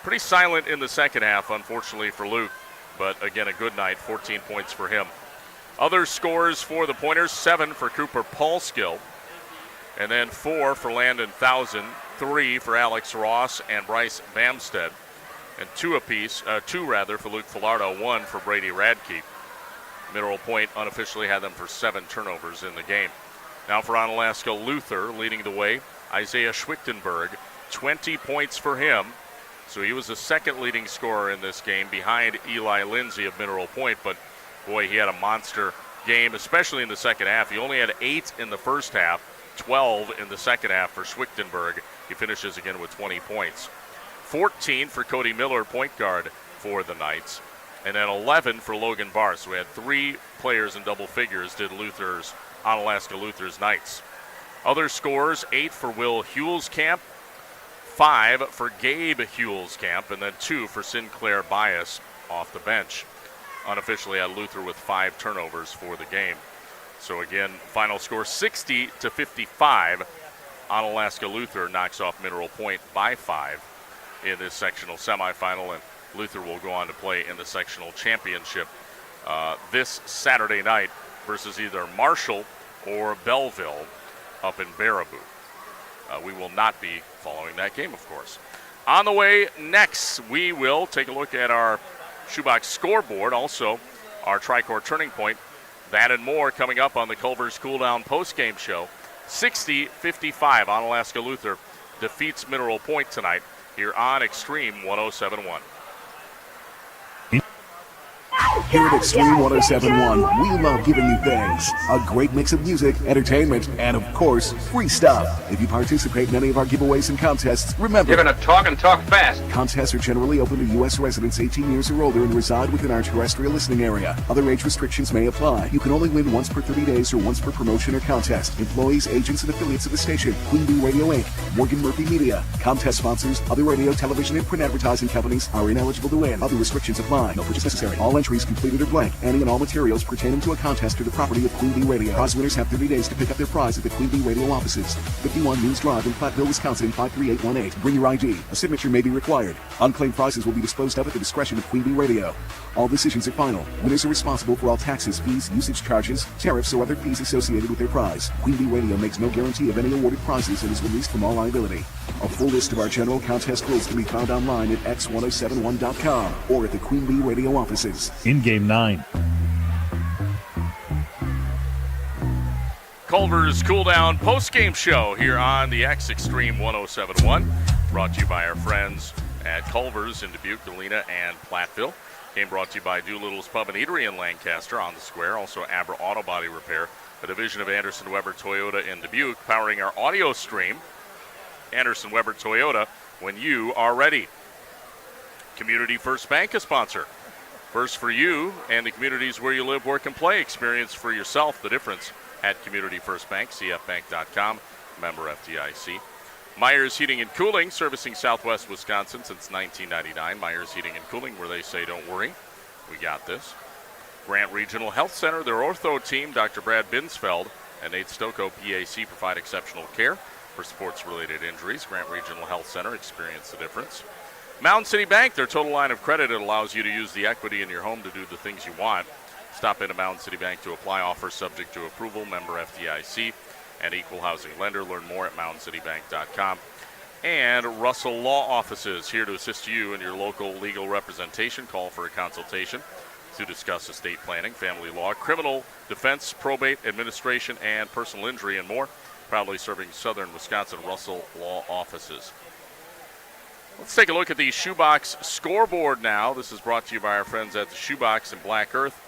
Speaker 3: Pretty silent in the second half, unfortunately, for Luke. But again, a good night, 14 points for him. Other scores for the Pointers, 7 for Cooper Paulskill, and then 4 for Landon Thousand, 3 for Alex Ross and Bryce Bamstead, and 2 for Luke Filardo, 1 for Brady Radke. Mineral Point unofficially had them for 7 turnovers in the game. Now for Onalaska Luther, leading the way, Isaiah Schwichtenberg, 20 points for him. So he was the second leading scorer in this game behind Eli Lindsay of Mineral Point, but boy, he had a monster game, especially in the second half. He only had 8 in the first half, 12 in the second half for Schwichtenberg. He finishes again with 20 points. 14 for Cody Miller, point guard for the Knights. and then 11 for Logan Barr. So we had 3 players in double figures did Onalaska Luther's Knights. Other scores, 8 for Will Huelskamp, 5 for Gabe Huelskamp, and then 2 for Sinclair Bias off the bench. Unofficially had Luther with 5 turnovers for the game. So again, final score 60-55. Onalaska Luther knocks off Mineral Point by 5 in this sectional semifinal, and Luther will go on to play in the sectional championship this Saturday night versus either Marshall or Belleville up in Baraboo. We will not be following that game, of course. On the way next, we will take a look at our shoebox scoreboard, also our Tri-Court Turning Point. That and more coming up on the Culver's Cool Down postgame show. 60-55, Onalaska Luther defeats Mineral Point tonight here on Extreme 107.1.
Speaker 11: Here at Extreme 107.1, we love giving you things. A great mix of music, entertainment, and of course, free stuff. If you participate in any of our giveaways and contests, remember...
Speaker 12: You're going to talk and talk fast.
Speaker 11: Contests are generally open to U.S. residents 18 years or older and reside within our terrestrial listening area. Other age restrictions may apply. You can only win once per 30 days or once per promotion or contest. Employees, agents, and affiliates of the station, Queen Bee Radio Inc., Morgan Murphy Media, contest sponsors, other radio, television, and print advertising companies are ineligible to win. Other restrictions apply. No purchase necessary. All entries completed are blank. Any and all materials pertaining to a contest are the property of Queen Bee Radio. Prize winners have 30 days to pick up their prize at the Queen Bee Radio offices. 51 News Drive in Platteville, Wisconsin, 53818. Bring your ID. A signature may be required. Unclaimed prizes will be disposed of at the discretion of Queen Bee Radio. All decisions are final. Winners are responsible for all taxes, fees, usage charges, tariffs, or other fees associated with their prize. Queen Bee Radio makes no guarantee of any awarded prizes and is released from all liability. A full list of our general contest rules can be found online at x1071.com or at the Queen Bee Radio offices.
Speaker 4: In Game 9.
Speaker 3: Culver's Cool Down postgame show here on the X Extreme 107.1. Brought to you by our friends at Culver's in Dubuque, Galena, and Platteville. Game brought to you by Doolittle's Pub and Eatery in Lancaster on the square. Also Abra Auto Body Repair, a division of Anderson Weber Toyota in Dubuque, powering our audio stream. Anderson Weber Toyota, when you are ready. Community First Bank, a sponsor. First for you and the communities where you live, work, and play. Experience for yourself the difference at Community First Bank, cfbank.com, member FDIC. Myers Heating and Cooling, servicing Southwest Wisconsin since 1999. Myers Heating and Cooling, where they say, don't worry, we got this. Grant Regional Health Center, their ortho team, Dr. Brad Binsfeld and Nate Stocco, PAC, provide exceptional care for sports-related injuries. Grant Regional Health Center, experience the difference. Mountain City Bank, their total line of credit, it allows you to use the equity in your home to do the things you want. Stop into Mountain City Bank to apply. Offers subject to approval. Member FDIC and equal housing lender. Learn more at mountaincitybank.com. And Russell Law Offices, here to assist you in your local legal representation. Call for a consultation to discuss estate planning, family law, criminal defense, probate, administration, and personal injury, and more. Proudly serving southern Wisconsin, Russell Law Offices. Let's take a look at the Shoebox scoreboard now. This is brought to you by our friends at the Shoebox in Black Earth,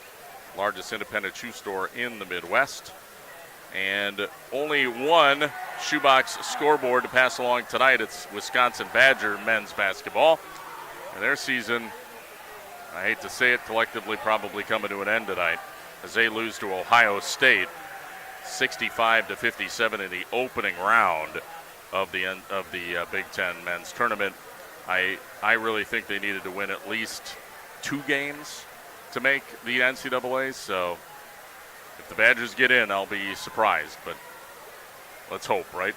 Speaker 3: largest independent shoe store in the Midwest. And only one Shoebox scoreboard to pass along tonight. It's Wisconsin Badger men's basketball. And their season, I hate to say it, collectively probably coming to an end tonight as they lose to Ohio State 65-57 in the opening round of the Big Ten men's tournament. I really think they needed to win at least 2 games to make the NCAA, so if the Badgers get in, I'll be surprised, but let's hope, right?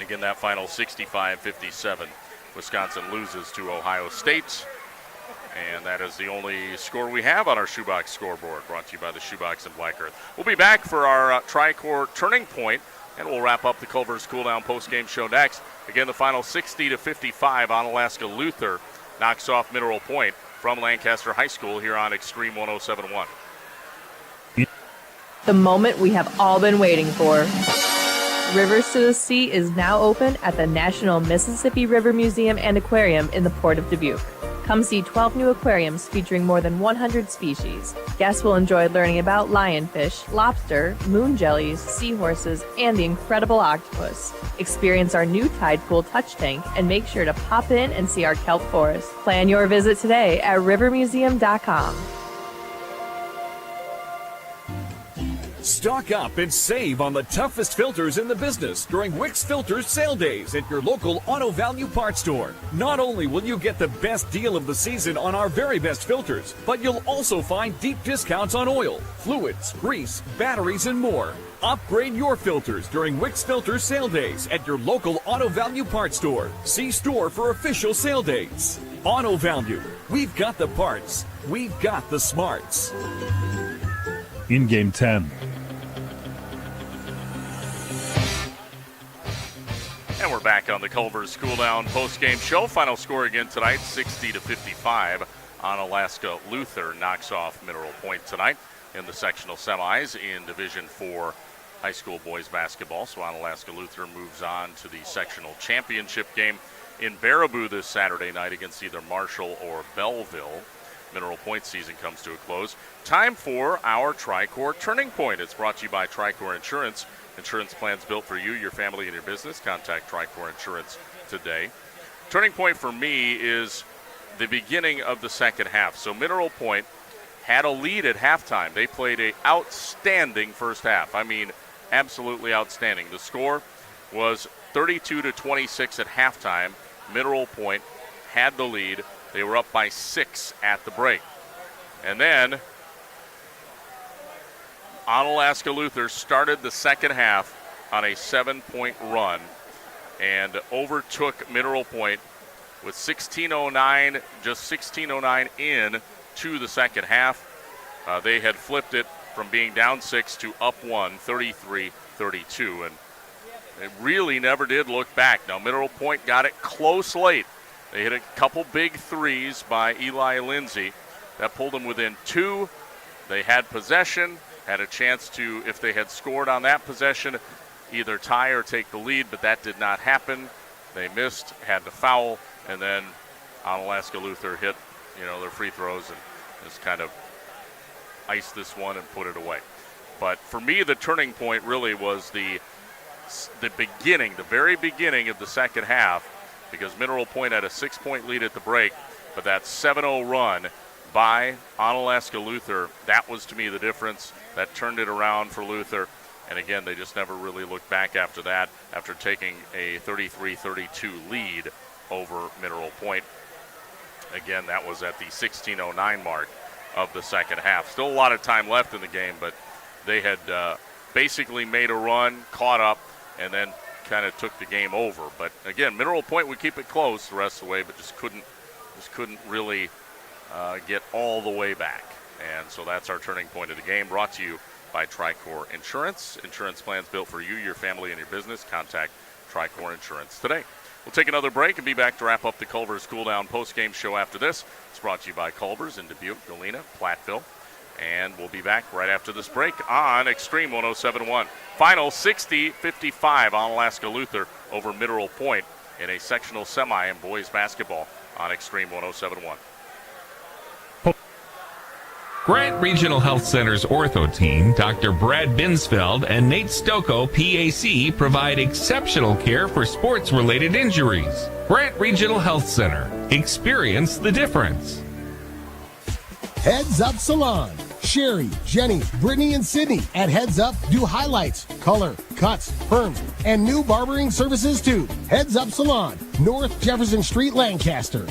Speaker 3: Again, that final 65-57, Wisconsin loses to Ohio State, and that is the only score we have on our Shoebox scoreboard, brought to you by the Shoebox in Black Earth. We'll be back for our Tri-Court Turning Point, and we'll wrap up the Culver's Cool Down postgame show next. Again, the final 60-55, Onalaska Luther knocks off Mineral Point from Lancaster High School here on Extreme 107.1.
Speaker 13: The moment we have all been waiting for. Rivers to the Sea is now open at the National Mississippi River Museum and Aquarium in the Port of Dubuque. Come see 12 new aquariums featuring more than 100 species. Guests will enjoy learning about lionfish, lobster, moon jellies, seahorses, and the incredible octopus. Experience our new tide pool touch tank and make sure to pop in and see our kelp forest. Plan your visit today at rivermuseum.com.
Speaker 12: Stock up and save on the toughest filters in the business during Wix Filters sale days at your local Auto Value Parts store. Not only will you get the best deal of the season on our very best filters, but you'll also find deep discounts on oil, fluids, grease, batteries, and more. Upgrade your filters during Wix Filters sale days at your local Auto Value Parts store. See store for official sale dates. Auto Value. We've got the parts. We've got the smarts.
Speaker 4: In Game 10.
Speaker 3: And we're back on the Culver's School Down post-game show. Final score again tonight, 60-55. Onalaska Luther knocks off Mineral Point tonight in the sectional semis in Division 4 high school boys basketball. So Onalaska Luther moves on to the sectional championship game in Baraboo this Saturday night against either Marshall or Belleville. Mineral Point season comes to a close. Time for our Tricor Turning Point. It's brought to you by Tricor Insurance. Insurance plans built for you, your family, and your business. Contact Tricor Insurance today. Turning point for me is the beginning of the second half. So Mineral Point had a lead at halftime. They played an outstanding first half. I mean, absolutely outstanding. The score was 32-26 at halftime. Mineral Point had the lead. They were up by 6 at the break. And then Onalaska Luther started the second half on a 7-point run and overtook Mineral Point with 16:09, just 16:09 in to the second half. They had flipped it from being down 6 to up 1, 33-32, and they really never did look back. Now, Mineral Point got it close late. They hit a couple big threes by Eli Lindsay. That pulled them within 2. They had possession, had a chance to, if they had scored on that possession, either tie or take the lead, but that did not happen. They missed, had to foul, and then Onalaska Luther hit, their free throws and just kind of iced this one and put it away. But for me, the turning point really was the beginning, the very beginning of the second half, because Mineral Point had a 6-point lead at the break, but that 7-0 run by Onalaska Luther, that was to me the difference. That turned it around for Luther. And again, they just never really looked back after that, after taking a 33-32 lead over Mineral Point. Again, that was at the 16:09 mark of the second half. Still a lot of time left in the game, but they had basically made a run, caught up, and then kind of took the game over. But again, Mineral Point would keep it close the rest of the way, but just couldn't really get all the way back. And so that's our turning point of the game, brought to you by Tricor Insurance. Insurance plans built for you, your family, and your business. Contact Tricor Insurance today. We'll take another break and be back to wrap up the Culver's Cool Down post-game show after this. It's brought to you by Culver's in Dubuque, Galena, Platteville. And we'll be back right after this break on Extreme 107.1. Final 60-55, Onalaska Luther over Mineral Point in a sectional semi in boys basketball on Extreme 107.1.
Speaker 24: Grant Regional Health Center's ortho team, Dr. Brad Binsfeld and Nate Stocco, PAC, provide exceptional care for sports-related injuries. Grant Regional Health Center. Experience the difference.
Speaker 23: Heads Up Salon. Sherry, Jenny, Brittany, and Sydney at Heads Up do highlights, color, cuts, perms, and new barbering services too. Heads Up Salon, North Jefferson Street, Lancaster.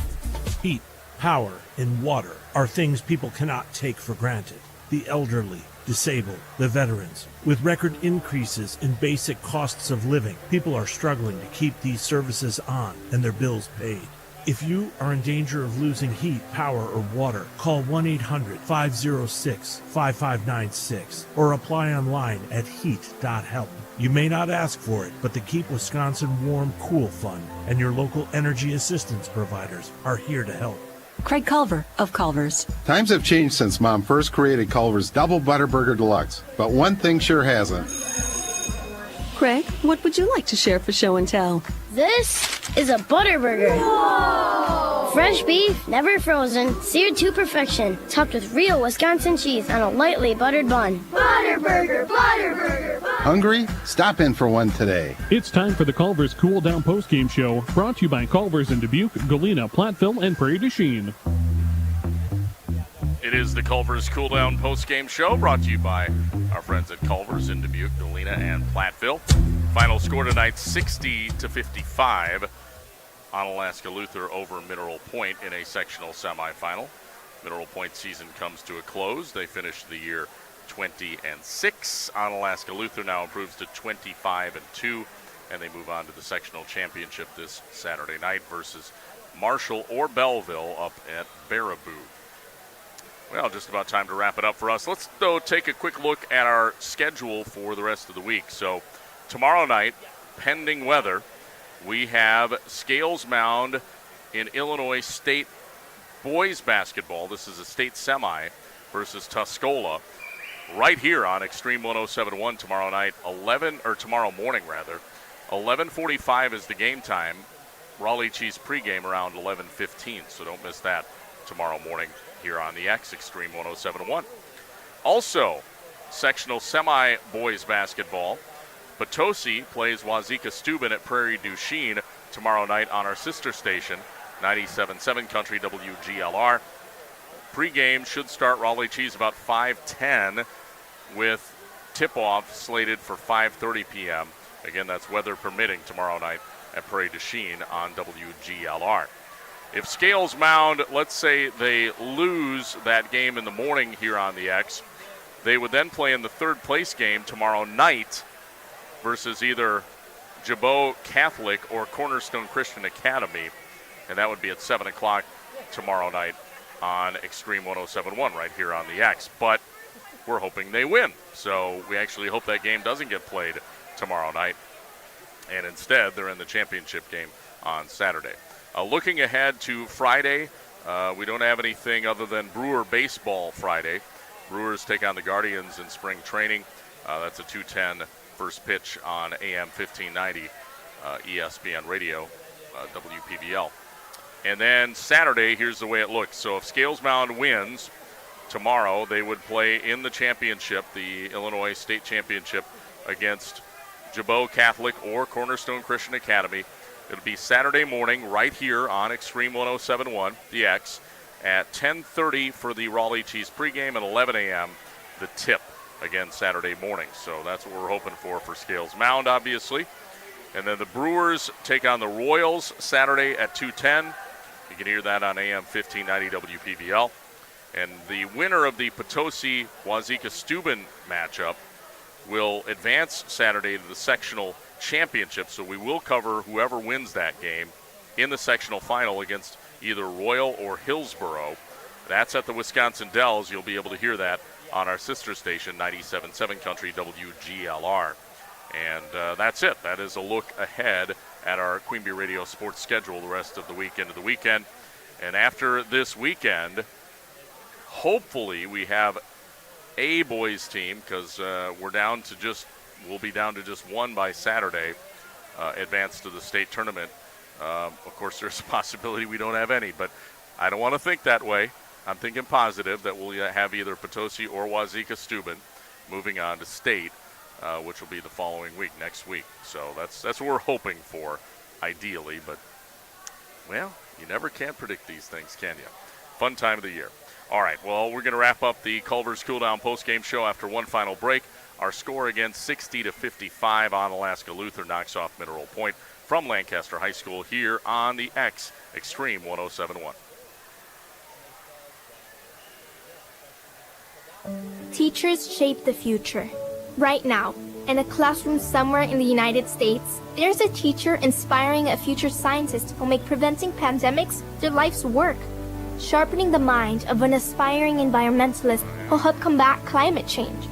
Speaker 14: Heat, power, and water are things people cannot take for granted. The elderly, disabled, the veterans. With record increases in basic costs of living, people are struggling to keep these services on and their bills paid. If you are in danger of losing heat, power, or water, call 1-800-506-5596 or apply online at heat.help. You may not ask for it, but the Keep Wisconsin Warm Cool Fund and your local energy assistance providers are here to help.
Speaker 15: Craig Culver of Culver's.
Speaker 17: Times have changed since Mom first created Culver's Double Butter Burger Deluxe, but one thing sure hasn't.
Speaker 15: Craig, what would you like to share for show and tell?
Speaker 18: This is a butter burger. Whoa! Fresh beef, never frozen, seared to perfection, topped with real Wisconsin cheese on a lightly buttered bun.
Speaker 19: Butterburger, Butterburger,
Speaker 17: Hungry? Stop in for one today.
Speaker 5: It's time for the Culver's Cool Down Postgame Show, brought to you by Culver's in Dubuque, Galena, Platteville, and Prairie du Chien.
Speaker 3: It is the Culver's Cool Down Post-Game Show, brought to you by our friends at Culver's in Dubuque, Galena, and Platteville. Final score tonight, 60-55. Onalaska Luther over Mineral Point in a sectional semifinal. Mineral Point season comes to a close. They finished the year 20-6. Onalaska Luther now improves to 25-2, and they move on to the sectional championship this Saturday night versus Marshall or Belleville up at Baraboo. Well, just about time to wrap it up for us. Let's, though, take a quick look at our schedule for the rest of the week. So tomorrow night, pending weather, we have Scales Mound in Illinois State boys basketball. This is a state semi versus Tuscola right here on Extreme 107.1 tomorrow night, tomorrow morning rather. 11:45 is the game time. Raleigh Cheese pregame around 11:15, so don't miss that tomorrow morning here on the X Extreme 107.1. Also, sectional semi boys basketball. Potosi plays Wazeeka Steuben at Prairie du Chien tomorrow night on our sister station, 97.7 Country WGLR. Pre-game should start Raleigh Cheese about 5:10 with tip-off slated for 5:30 p.m. Again, that's weather permitting tomorrow night at Prairie du Chien on WGLR. If Scales Mound, let's say they lose that game in the morning here on the X, they would then play in the third place game tomorrow night versus either Jabot Catholic or Cornerstone Christian Academy, and that would be at 7 o'clock tomorrow night on Extreme 107.1 right here on the X. But we're hoping they win, so we actually hope that game doesn't get played tomorrow night, and instead they're in the championship game on Saturday. Looking ahead to Friday, we don't have anything other than Brewer baseball Friday. Brewers take on the Guardians in spring training. That's a 2:10 first pitch on AM 1590 ESPN Radio, WPBL. And then Saturday, here's the way it looks. So if Scales Mound wins tomorrow, they would play in the championship, the Illinois State Championship, against Jabot Catholic or Cornerstone Christian Academy. It'll be Saturday morning right here on Extreme 107.1, the X, at 10:30 for the Raleigh Cheese pregame and 11 a.m. the tip, again Saturday morning. So that's what we're hoping for Scales Mound, obviously. And then the Brewers take on the Royals Saturday at 2:10. You can hear that on AM 1590 WPBL. And the winner of the Potosi-Wazeeka Steuben matchup will advance Saturday to the sectional championship, so we will cover whoever wins that game in the sectional final against either Royal or Hillsboro. That's at the Wisconsin Dells. You'll be able to hear that on our sister station, 97.7 Country WGLR. And that's it. That is a look ahead at our Queen Bee Radio sports schedule the rest of the week into the weekend. And after this weekend, hopefully we have a boys team, because we'll be down to just one by Saturday, advance to the state tournament. Of course, there's a possibility we don't have any, but I don't want to think that way. I'm thinking positive that we'll have either Potosi or Wazeeka Steuben moving on to state, which will be the following week, next week. So that's what we're hoping for, ideally. But, well, you never can predict these things, can you? Fun time of the year. All right, well, we're going to wrap up the Culver's Cool Down postgame show after one final break. Our score again, 60-55. Onalaska Luther knocks off Mineral Point from Lancaster High School here on the X Extreme 107.1.
Speaker 20: Teachers shape the future. Right now, in a classroom somewhere in the United States, there's a teacher inspiring a future scientist who'll make preventing pandemics their life's work. Sharpening the mind of an aspiring environmentalist who'll help combat climate change.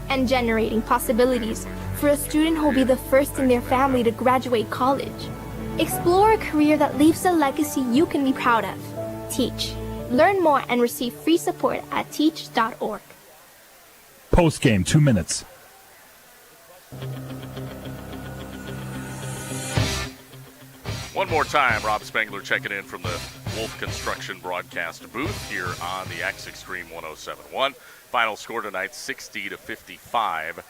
Speaker 20: And generating possibilities for a student who'll be the first in their family to graduate college. Explore a career that leaves a legacy you can be proud of. Teach. Learn more and receive free support at teach.org.
Speaker 4: Post-game, 2 minutes.
Speaker 3: One more time, Rob Spangler checking in from the Wolf Construction broadcast booth here on the X Extreme 107.1. Final score tonight, 60-55.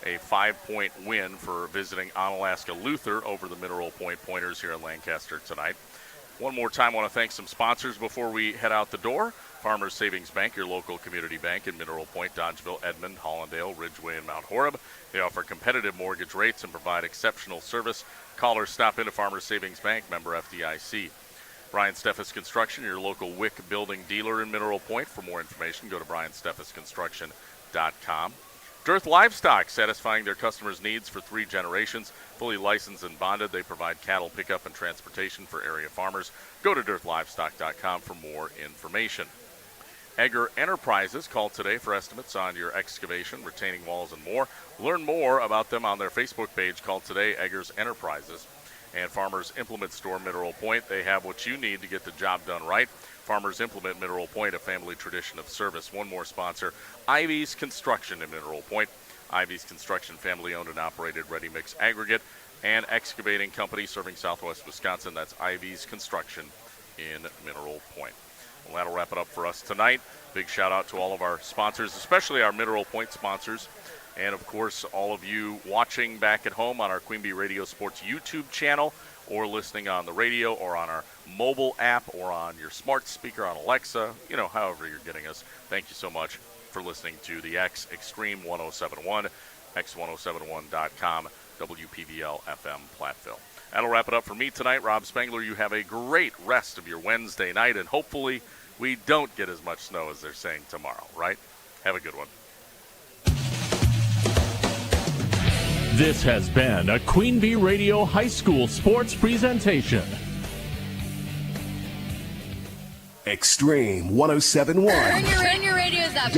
Speaker 3: A 5-point win for visiting Onalaska Luther over the Mineral Point Pointers here in Lancaster tonight. One more time, I want to thank some sponsors before we head out the door. Farmers Savings Bank, your local community bank in Mineral Point, Dodgeville, Edmond, Hollandale, Ridgeway, and Mount Horeb. They offer competitive mortgage rates and provide exceptional service. Call or stop into Farmers Savings Bank, member FDIC. Brian Steffes Construction, your local WIC building dealer in Mineral Point. For more information, go to briansteffesconstruction.com. Dearth Livestock, satisfying their customers' needs for 3 generations. Fully licensed and bonded, they provide cattle pickup and transportation for area farmers. Go to dearthlivestock.com for more information. Egger Enterprises, call today for estimates on your excavation, retaining walls, and more. Learn more about them on their Facebook page. Call today, Eggers Enterprises. And Farmers Implement Store, Mineral Point. They have what you need to get the job done right. Farmers Implement, Mineral Point, a family tradition of service. One more sponsor, Ivy's Construction in Mineral Point. Ivy's Construction, family-owned and operated ready-mix aggregate and excavating company serving southwest Wisconsin. That's Ivy's Construction in Mineral Point. Well, that'll wrap it up for us tonight. Big shout-out to all of our sponsors, especially our Mineral Point sponsors. And, of course, all of you watching back at home on our Queen Bee Radio Sports YouTube channel, or listening on the radio or on our mobile app or on your smart speaker on Alexa, however you're getting us. Thank you so much for listening to the X Extreme 107.1, x1071.com, WPVL FM Platteville. That'll wrap it up for me tonight. Rob Spangler, you have a great rest of your Wednesday night, and hopefully we don't get as much snow as they're saying tomorrow, right? Have a good one.
Speaker 2: This has been a Queen Bee Radio High School sports presentation.
Speaker 11: Extreme 107.1.
Speaker 19: Turn your radios up.